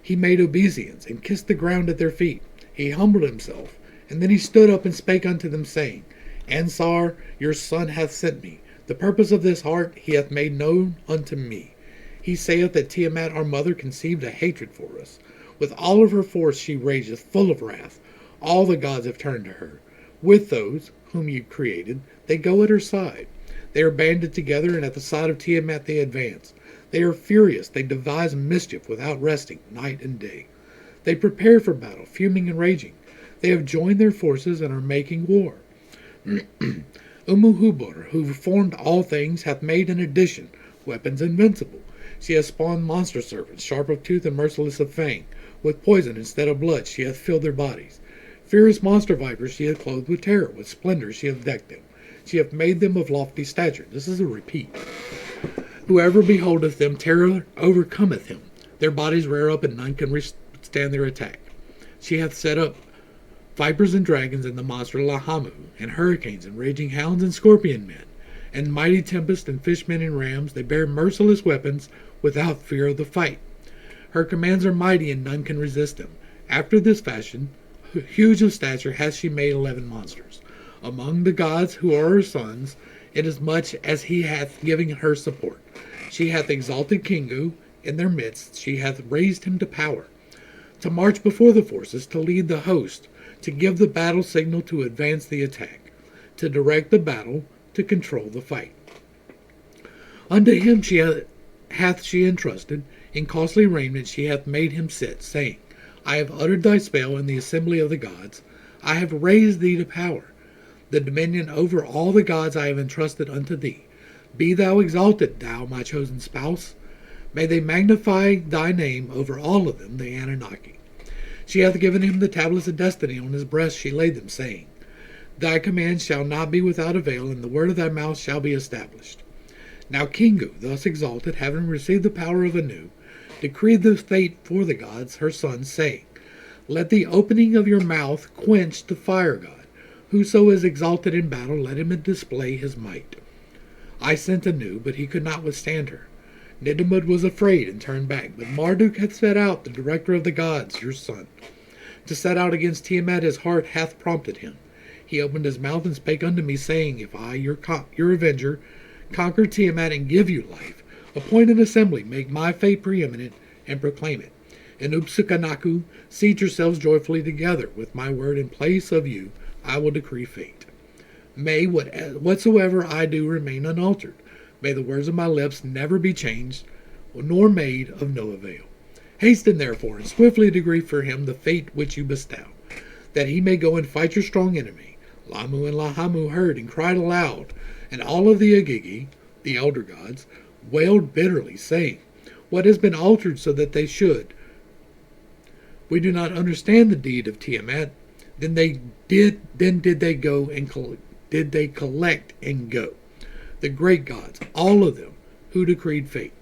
he made obeisance, and kissed the ground at their feet. He humbled himself, and then he stood up and spake unto them, saying, Ansar, your son hath sent me. The purpose of this heart he hath made known unto me. He saith that Tiamat our mother conceived a hatred for us. With all of her force she rageth, full of wrath. All the gods have turned to her. With those whom you created, they go at her side. They are banded together, and at the side of Tiamat they advance. They are furious. They devise mischief without resting, night and day. They prepare for battle, fuming and raging. They have joined their forces and are making war. Umuhubur, who formed all things, hath made in addition weapons invincible. She has spawned monster serpents, sharp of tooth and merciless of fang. With poison instead of blood she hath filled their bodies. Fierce monster vipers she hath clothed with terror. With splendor she hath decked them. She hath made them of lofty stature. This is a repeat. Whoever beholdeth them, terror overcometh him. Their bodies rear up, and none can withstand their attack. She hath set up vipers and dragons, and the monster Lahamu, and hurricanes, and raging hounds, and scorpion men, and mighty tempests, and fishmen, and rams. They bear merciless weapons without fear of the fight. Her commands are mighty, and none can resist them. After this fashion, huge of stature, hath she made 11 monsters. Among the gods who are her sons, inasmuch as he hath given her support. She hath exalted Kingu in their midst. She hath raised him to power, to march before the forces, to lead the host, to give the battle signal, to advance the attack, to direct the battle, to control the fight. Unto him hath she entrusted, in costly raiment she hath made him sit, saying, I have uttered thy spell in the assembly of the gods. I have raised thee to power. The dominion over all the gods I have entrusted unto thee. Be thou exalted, thou my chosen spouse. May they magnify thy name over all of them, the Anunnaki. She hath given him the tablets of destiny. On his breast she laid them, saying, Thy commands shall not be without avail, and the word of thy mouth shall be established. Now Kingu, thus exalted, having received the power of Anu, decreed the fate for the gods, her sons, saying, Let the opening of your mouth quench the fire god. Whoso is exalted in battle, let him display his might. I sent Anu, but he could not withstand her. Niddamud was afraid and turned back. But Marduk hath set out the director of the gods, your son. To set out against Tiamat his heart hath prompted him. He opened his mouth and spake unto me, saying, If I, your avenger, conquer Tiamat and give you life, appoint an assembly, make my fate preeminent, and proclaim it. In Upsukanaku, seat yourselves joyfully together. With my word in place of you, I will decree fate. May whatsoever I do remain unaltered. May the words of my lips never be changed, nor made of no avail. Hasten therefore, and swiftly decree for him the fate which you bestow, that he may go and fight your strong enemy. Lamu and Lahamu heard and cried aloud, and all of the Agigi, the elder gods, wailed bitterly, saying, What has been altered so that they should? We do not understand the deed of Tiamat. Then did they go and collect and go. The great gods, all of them, who decreed fate.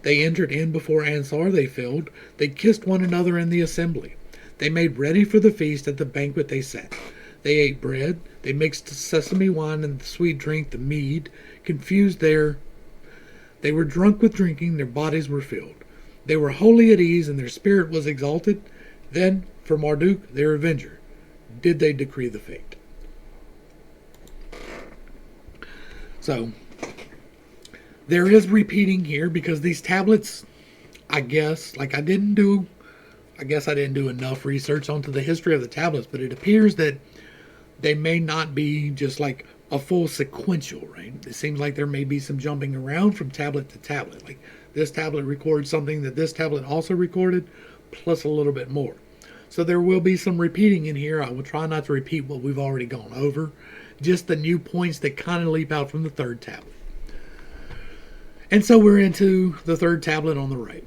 They entered in before Ansar, they filled. They kissed one another in the assembly. They made ready for the feast. At the banquet they sat. They ate bread. They mixed sesame wine and the sweet drink, the mead. Confused they were drunk with drinking. Their bodies were filled. They were wholly at ease, and their spirit was exalted. Then, for Marduk, their avenger, did they decree the fate. So, there is repeating here, because these tablets, I guess, like I didn't do enough research onto the history of the tablets, but it appears that they may not be just like a full sequential, right? It seems like there may be some jumping around from tablet to tablet. Like this tablet records something that this tablet also recorded, plus a little bit more. So there will be some repeating in here. I will try not to repeat what we've already gone over, just the new points that kind of leap out from the third tablet. And so we're into the third tablet on the right.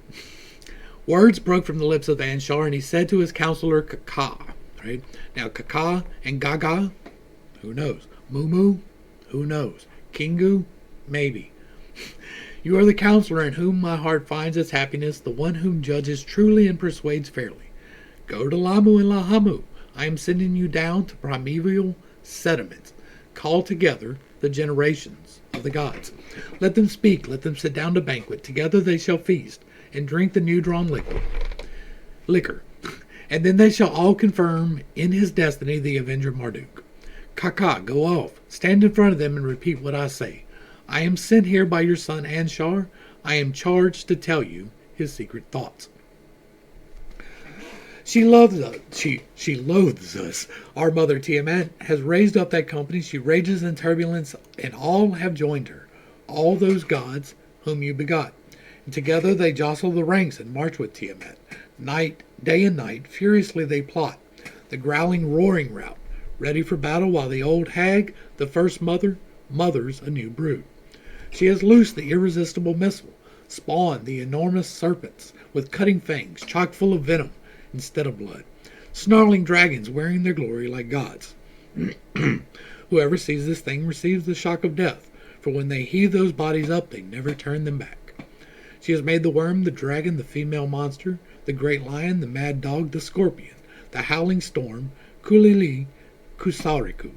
Words broke from the lips of Anshar, and he said to his counselor Kaka, right? Now Kaka and Gaga, who knows? Mumu, who knows? Kingu, maybe. You are the counselor in whom my heart finds its happiness, the one whom judges truly and persuades fairly. Go to Lamu and Lahamu. I am sending you down to primeval sediments. Call together the generations of the gods. Let them speak, let them sit down to banquet. Together they shall feast, and drink the new-drawn liquor. And then they shall all confirm in his destiny the avenger Marduk. Kaka, go off. Stand in front of them and repeat what I say. I am sent here by your son Anshar. I am charged to tell you his secret thoughts. She loathes us. She loathes us. Our mother Tiamat has raised up that company. She rages in turbulence, and all have joined her. All those gods whom you begot. And together they jostle the ranks and march with Tiamat. Day and night, furiously they plot. The growling, roaring rout, ready for battle, while the old hag, the first mother, mothers a new brood. She has loosed the irresistible missile, spawned the enormous serpents with cutting fangs, chock full of venom instead of blood, snarling dragons wearing their glory like gods. Whoever sees this thing receives the shock of death, for when they heave those bodies up, they never turn them back. She has made the worm, the dragon, the female monster, the great lion, the mad dog, the scorpion, the howling storm, Kulili, Kusariku.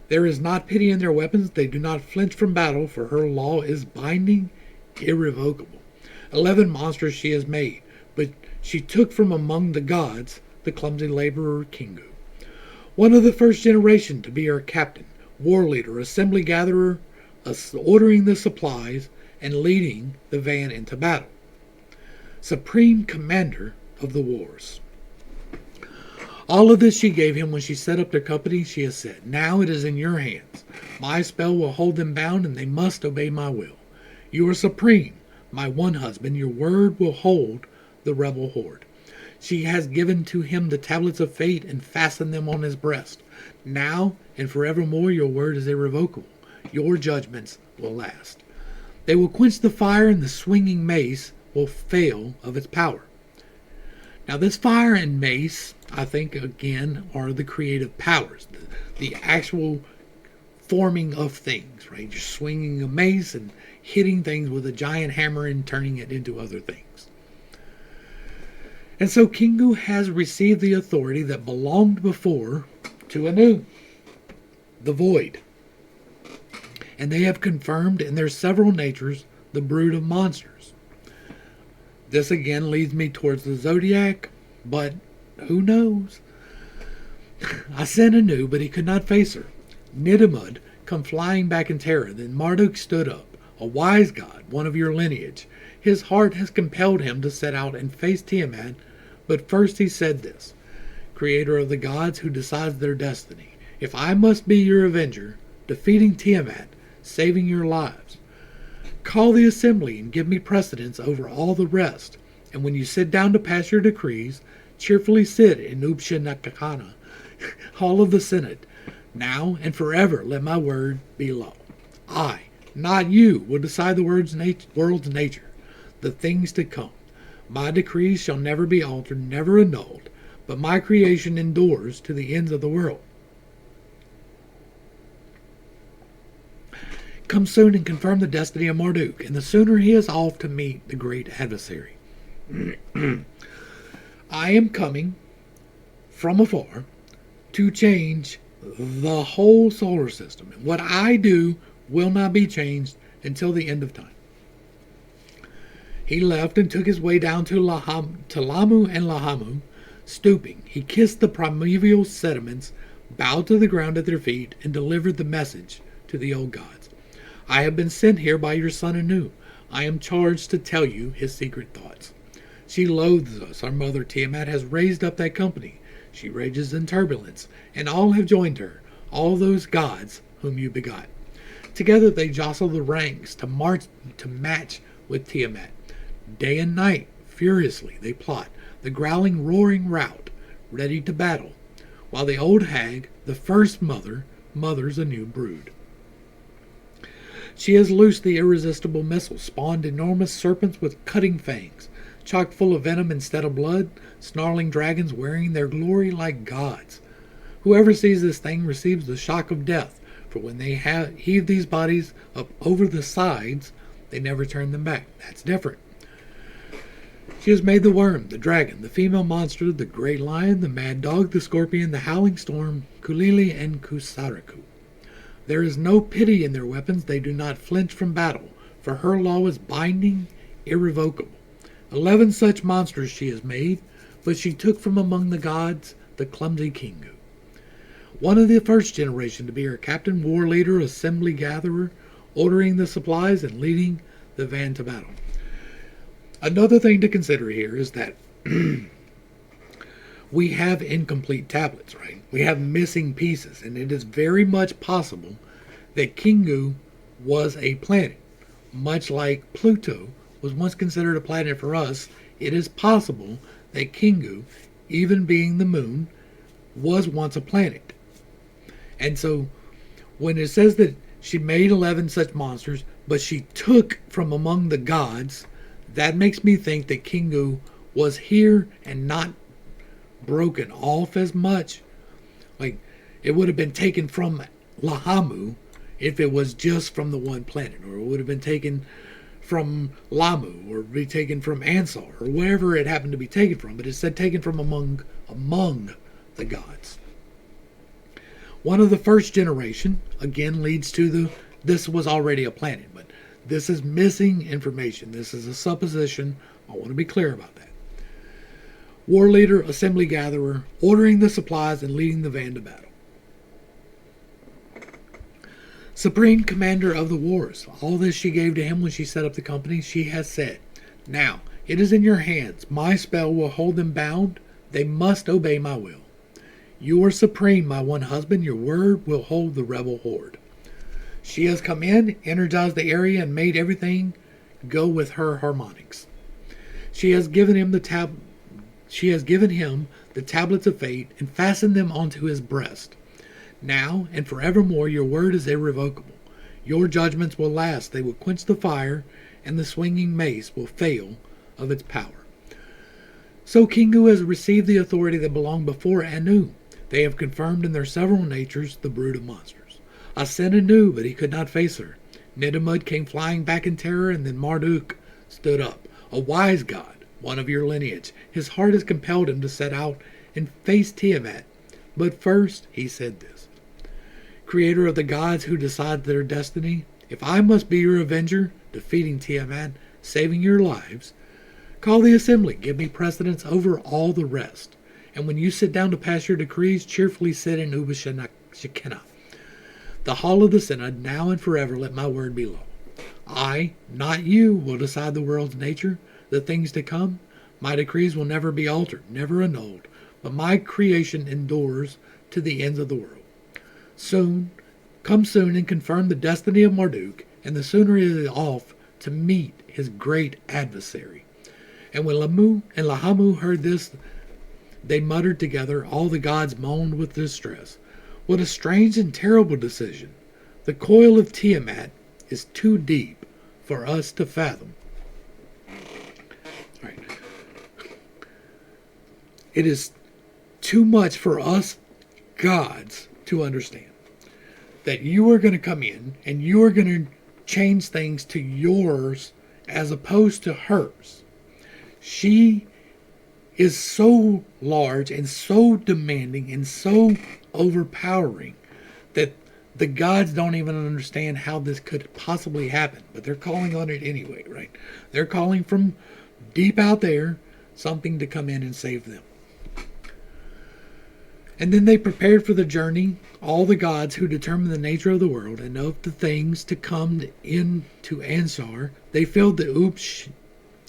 There is not pity in their weapons. They do not flinch from battle, for her law is binding, irrevocable. 11 monsters she has made, but she took from among the gods the clumsy laborer Kingu, one of the first generation to be her captain, war leader, assembly gatherer, ordering the supplies, and leading the van into battle. Supreme commander of the wars. All of this she gave him when she set up their company. She has said, now it is in your hands. My spell will hold them bound, and they must obey my will. You are supreme, my one husband. Your word will hold the rebel horde. She has given to him the tablets of fate and fastened them on his breast. Now and forevermore your word is irrevocable. Your judgments will last. They will quench the fire, and the swinging mace will fail of its power. Now this fire and mace, I think, again, are the creative powers, the actual forming of things, right? You're swinging a mace and hitting things with a giant hammer and turning it into other things. And so Kingu has received the authority that belonged before to Anu, the void. And they have confirmed in their several natures the brood of monsters. This again leads me towards the zodiac, but who knows? I sent Anu, but he could not face her. Nidamud come flying back in terror. Then Marduk stood up, a wise god, one of your lineage. His heart has compelled him to set out and face Tiamat, but first he said this, creator of the gods who decides their destiny. If I must be your avenger, defeating Tiamat, saving your lives, call the assembly and give me precedence over all the rest. And when you sit down to pass your decrees, cheerfully sit in Upshinakakana, hall of the Senate. Now and forever let my word be law. I, not you, will decide the world's nature, the things to come. My decrees shall never be altered, never annulled, but my creation endures to the ends of the world. Come soon and confirm the destiny of Marduk, and the sooner he is off to meet the great adversary. I am coming from afar to change the whole solar system. And what I do will not be changed until the end of time. He left and took his way down to Lamu and Lahamu. Stooping, he kissed the primeval sediments, bowed to the ground at their feet, and delivered the message to the old gods. I have been sent here by your son Anu. I am charged to tell you his secret thoughts. She loathes us. Our mother Tiamat has raised up that company. She rages in turbulence, and all have joined her, all those gods whom you begot. Together they jostle the ranks to match with Tiamat. Day and night, furiously, they plot, the growling, roaring rout, ready to battle, while the old hag, the first mother, mothers a new brood. She has loosed the irresistible missile, spawned enormous serpents with cutting fangs, chock full of venom instead of blood, snarling dragons wearing their glory like gods. Whoever sees this thing receives the shock of death, for when they heave these bodies up over the sides, they never turn them back. That's different. She has made the worm, the dragon, the female monster, the great lion, the mad dog, the scorpion, the howling storm, Kulili and Kusaraku. There is no pity in their weapons. They do not flinch from battle, for her law is binding, irrevocable. 11 such monsters she has made, but she took from among the gods the clumsy Kingu. One of the first generation to be her captain, war leader, assembly gatherer, ordering the supplies and leading the van to battle. Another thing to consider here is that we have incomplete tablets, right? We have missing pieces, and it is very much possible that Kingu was a planet. Much like Pluto was once considered a planet for us, it is possible that Kingu, even being the moon, was once a planet. And so when it says that she made 11 such monsters, but she took from among the gods, that makes me think that Kingu was here and not broken off as much. Like, it would have been taken from Lahamu if it was just from the one planet, or it would have been taken from Lamu, or be taken from Ansar, or wherever it happened to be taken from, but it said taken from among the gods. One of the first generation, again, leads to this was already a planet, but this is missing information. This is a supposition. I want to be clear about that. War leader, assembly gatherer, ordering the supplies and leading the van to battle. Supreme commander of the wars. All this she gave to him when she set up the company. She has said, "Now, it is in your hands. My spell will hold them bound. They must obey my will. You are supreme, my one husband. Your word will hold the rebel horde." She has come in, energized the area, and made everything go with her harmonics. She has given him the tablets of fate and fastened them onto his breast. Now and forevermore your word is irrevocable. Your judgments will last. They will quench the fire, and the swinging mace will fail of its power. So Kingu has received the authority that belonged before Anu. They have confirmed in their several natures the brood of monsters. Asen knew, but he could not face her. Nidamud came flying back in terror, and then Marduk stood up. A wise god, one of your lineage. His heart has compelled him to set out and face Tiamat. But first, he said this: Creator of the gods who decide their destiny, if I must be your avenger, defeating Tiamat, saving your lives, call the assembly, give me precedence over all the rest. And when you sit down to pass your decrees, cheerfully sit in Uba Shekinah, the hall of the synod. Now and forever let my word be law. I, not you, will decide the world's nature, the things to come. My decrees will never be altered, never annulled, but my creation endures to the ends of the world. Come soon and confirm the destiny of Marduk, and the sooner he is off to meet his great adversary. And when Lahamu heard this, they muttered together. All the gods moaned with distress. What a strange and terrible decision. The coil of Tiamat is too deep for us to fathom. All right. It is too much for us gods to understand. That you are going to come in and you are going to change things to yours as opposed to hers. She is so large and so demanding and so overpowering that the gods don't even understand how this could possibly happen. But they're calling on it anyway, right? They're calling from deep out there something to come in and save them. And then they prepared for the journey, all the gods who determine the nature of the world and of the things to come into Ansar. They filled the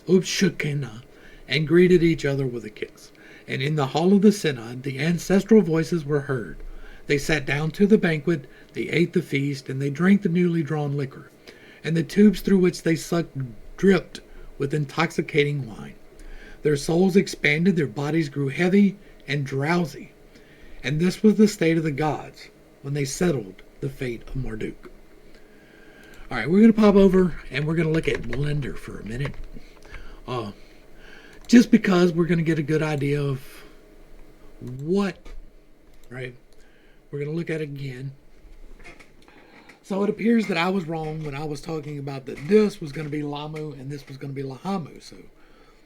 Upshukena and greeted each other with a kiss. And in the hall of the synod, the ancestral voices were heard. They sat down to the banquet, they ate the feast, and they drank the newly drawn liquor. And the tubes through which they sucked dripped with intoxicating wine. Their souls expanded, their bodies grew heavy and drowsy. And this was the state of the gods when they settled the fate of Marduk. All right, we're going to pop over and we're going to look at Blender for a minute. Just because we're going to get a good idea of what, right? We're going to look at it again. So it appears that I was wrong when I was talking about that this was going to be Lamu and this was going to be Lahamu. So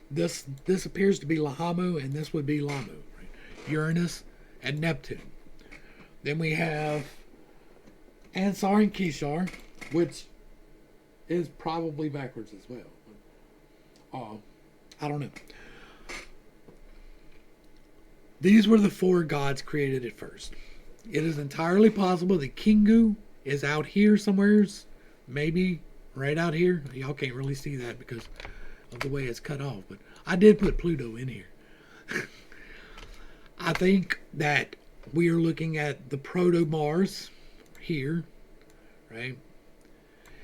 this appears to be Lahamu and this would be Lamu, right? Uranus and Neptune. Then we have Ansar and Kishar, which is probably backwards as well. I don't know. These were the four gods created at first. It is entirely possible that Kingu is out here somewhere, maybe right out here. Y'all can't really see that because of the way it's cut off, but I did put Pluto in here. I think that we are looking at the proto-Mars here, right?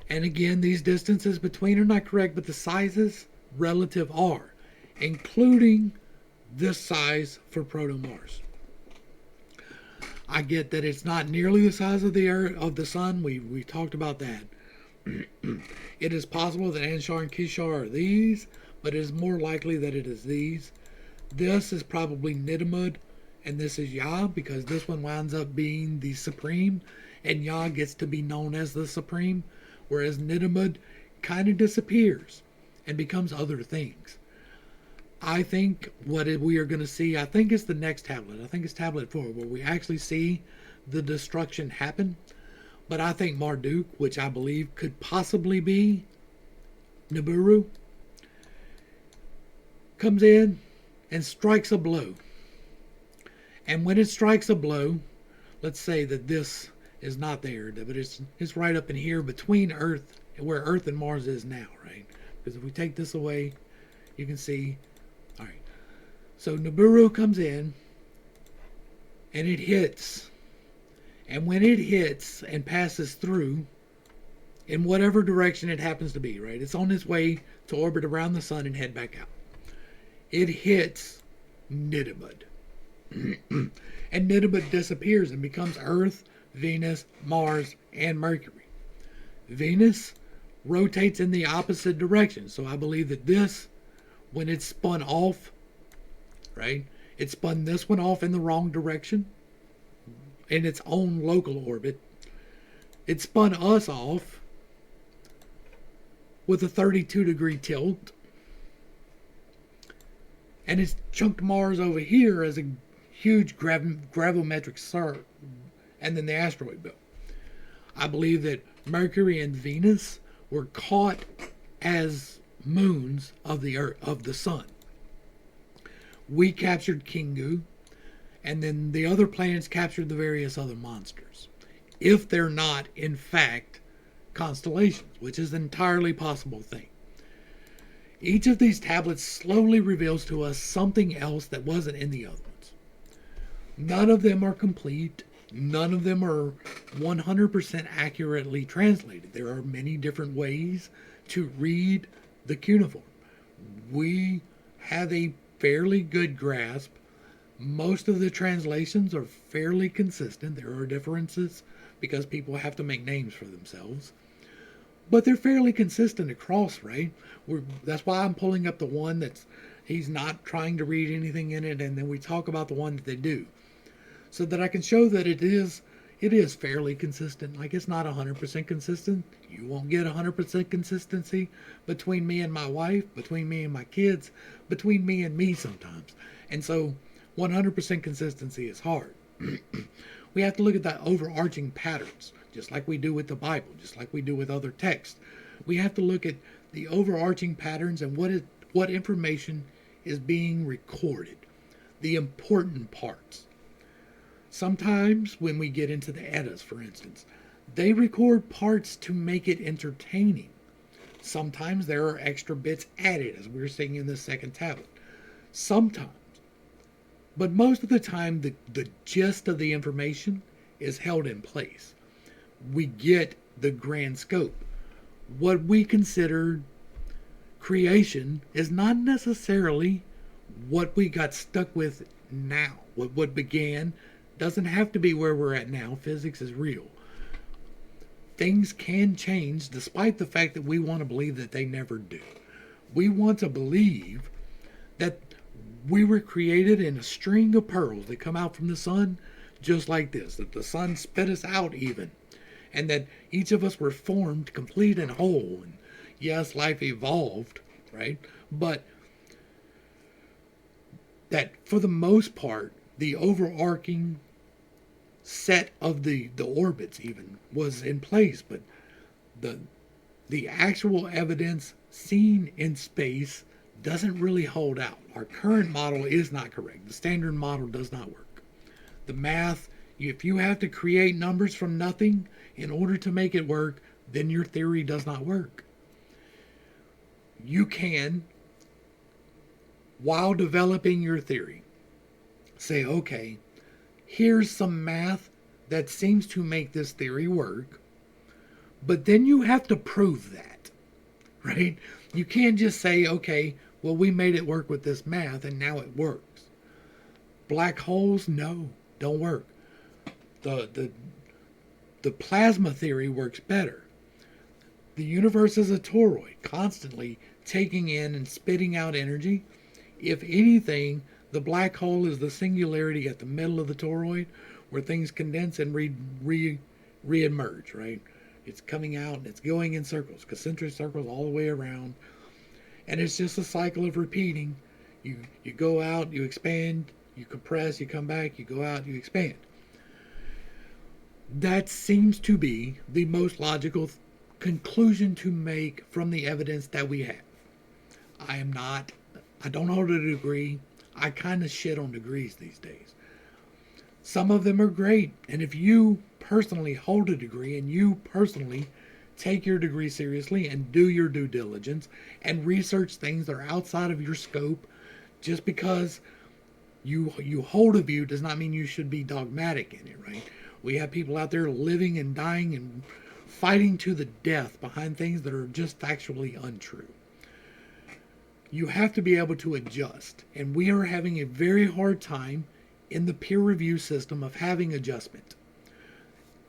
And again, these distances between are not correct, but the sizes relative are, including this size for proto-Mars. I get that it's not nearly the size of the Earth, of the Sun. We talked about that. It is possible that Anshar and Kishar are these, but it is more likely that it is these. This is probably Nidamud, and this is Yah, because this one winds up being the Supreme, and Yah gets to be known as the Supreme, whereas Nidamud kind of disappears and becomes other things. I think what we are going to see, I think it's the next tablet. I think it's tablet 4, where we actually see the destruction happen. But I think Marduk, which I believe could possibly be Nibiru, comes in and strikes a blow. And when it strikes a blow, let's say that this is not there, but it's right up in here between Earth, where Earth and Mars is now, right? Because if we take this away, you can see. All right. So Nibiru comes in and it hits. And when it hits and passes through, in whatever direction it happens to be, right? It's on its way to orbit around the sun and head back out. It hits Nidamud. And Nidamud disappears and becomes Earth, Venus, Mars, and Mercury. Venus rotates in the opposite direction. So I believe that this, when it's spun off, right? It spun this one off in the wrong direction in its own local orbit. It spun us off with a 32-degree tilt. And it's chunked Mars over here as a huge gravimetric surge, and then the asteroid belt. I believe that Mercury and Venus were caught as moons of the Earth, of the sun. We captured Kingu, and then the other planets captured the various other monsters. If they're not, in fact, constellations, which is an entirely possible thing. Each of these tablets slowly reveals to us something else that wasn't in the other ones. None of them are complete. None of them are 100% accurately translated. There are many different ways to read the cuneiform. We have a fairly good grasp. Most of the translations are fairly consistent. There are differences because people have to make names for themselves. But they're fairly consistent across, right? That's why I'm pulling up the one he's not trying to read anything in it, and then we talk about the one that they do. So that I can show that it is fairly consistent. Like, it's not 100% consistent. You won't get 100% consistency between me and my wife, between me and my kids, between me and me sometimes. And so 100% consistency is hard. We have to look at the overarching patterns, just like we do with the Bible, just like we do with other texts. We have to look at the overarching patterns and what information is being recorded, the important parts. Sometimes when we get into the Eddas, for instance, they record parts to make it entertaining. Sometimes there are extra bits added, as we're seeing in the second tablet. Sometimes. But most of the time, the gist of the information is held in place. We get the grand scope. What we consider creation is not necessarily what we got stuck with now. What began doesn't have to be where we're at now. Physics is real. Things can change despite the fact that we want to believe that they never do. We want to believe that we were created in a string of pearls that come out from the sun just like this, that the sun spit us out even, and that each of us were formed complete and whole. And yes, life evolved, right? But that for the most part, the overarching set of the orbits even was in place, but the actual evidence seen in space doesn't really hold out. Our current model is not correct. The standard model does not work. The math, if you have to create numbers from nothing in order to make it work, then your theory does not work. You can, while developing your theory, say, okay, here's some math that seems to make this theory work, but then you have to prove that, right? You can't just say, okay, well, we made it work with this math and now it works. Black holes, no, don't work. The plasma theory works better. The universe is a toroid, constantly taking in and spitting out energy. If anything, the black hole is the singularity at the middle of the toroid where things condense and re-emerge, right? It's coming out and it's going in circles, concentric circles all the way around. And it's just a cycle of repeating. You go out, you expand, you compress, you come back, you go out, you expand. That seems to be the most logical conclusion to make from the evidence that we have. I don't hold a degree. I kind of shit on degrees these days. Some of them are great. And if you personally hold a degree and you personally take your degree seriously and do your due diligence and research things that are outside of your scope, just because you hold a view does not mean you should be dogmatic in it, right? We have people out there living and dying and fighting to the death behind things that are just factually untrue. You have to be able to adjust, and we are having a very hard time in the peer review system of having adjustment.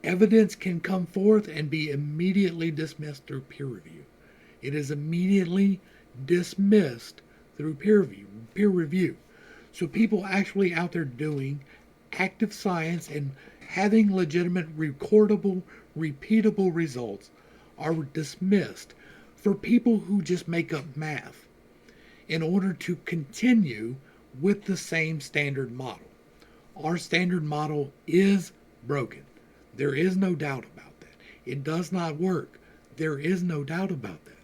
Evidence can come forth and be immediately dismissed through peer review. It is immediately dismissed through peer review. So people actually out there doing active science and having legitimate, recordable, repeatable results are dismissed for people who just make up math in order to continue with the same standard model. Our standard model is broken. There is no doubt about that. It does not work. There is no doubt about that.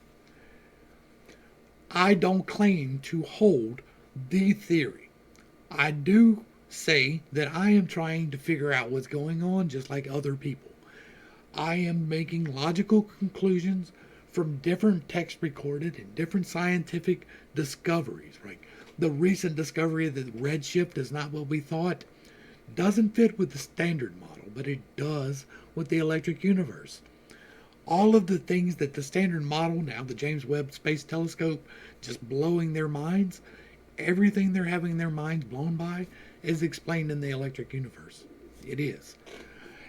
I don't claim to hold the theory. I do say that I am trying to figure out what's going on just like other people. I am making logical conclusions from different text recorded and different scientific discoveries, right? The recent discovery that redshift is not what we thought doesn't fit with the standard model, but it does with the electric universe. All of the things that the standard model, now the James Webb Space Telescope, just blowing their minds, everything they're having their minds blown by is explained in the electric universe. It is.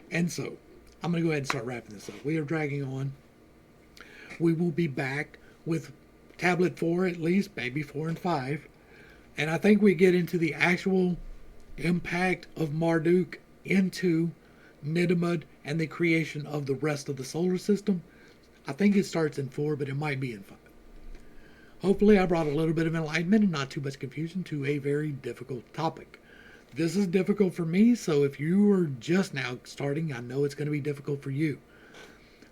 And so, I'm going to go ahead and start wrapping this up. We are dragging on. We will be back with tablet 4 at least, maybe 4 and 5. And I think we get into the actual impact of Marduk into Enuma and the creation of the rest of the solar system. I think it starts in 4, but it might be in 5. Hopefully I brought a little bit of enlightenment and not too much confusion to a very difficult topic. This is difficult for me, so if you are just now starting, I know it's going to be difficult for you.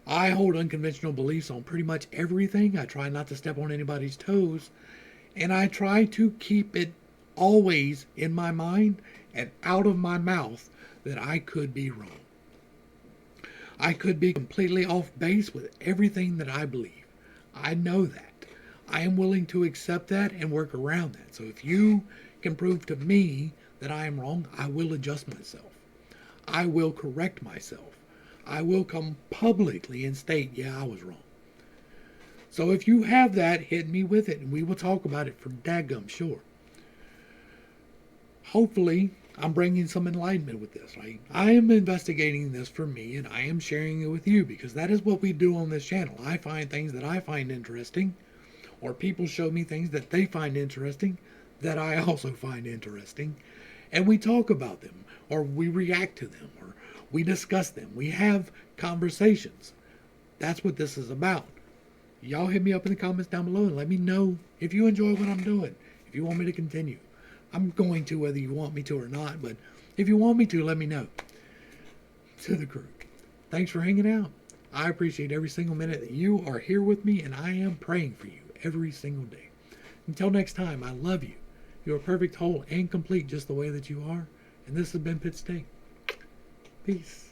I hold unconventional beliefs on pretty much everything. I try not to step on anybody's toes, and I try to keep it always in my mind and out of my mouth that I could be wrong. I could be completely off base with everything that I believe. I know that. I am willing to accept that and work around that. So if you can prove to me that I am wrong, I will adjust myself. I will correct myself. I will come publicly and state, yeah, I was wrong. So if you have that, hit me with it, and we will talk about it for daggum sure. Hopefully, I'm bringing some enlightenment with this, right? I am investigating this for me, and I am sharing it with you, because that is what we do on this channel. I find things that I find interesting, or people show me things that they find interesting, that I also find interesting, and we talk about them, or we react to them, or we discuss them. We have conversations. That's what this is about. Y'all hit me up in the comments down below and let me know if you enjoy what I'm doing, if you want me to continue. I'm going to, whether you want me to or not, but if you want me to, let me know. To the crew, thanks for hanging out. I appreciate every single minute that you are here with me, and I am praying for you every single day. Until next time, I love you. You are perfect, whole, and complete just the way that you are. And this has been pittstake. Peace.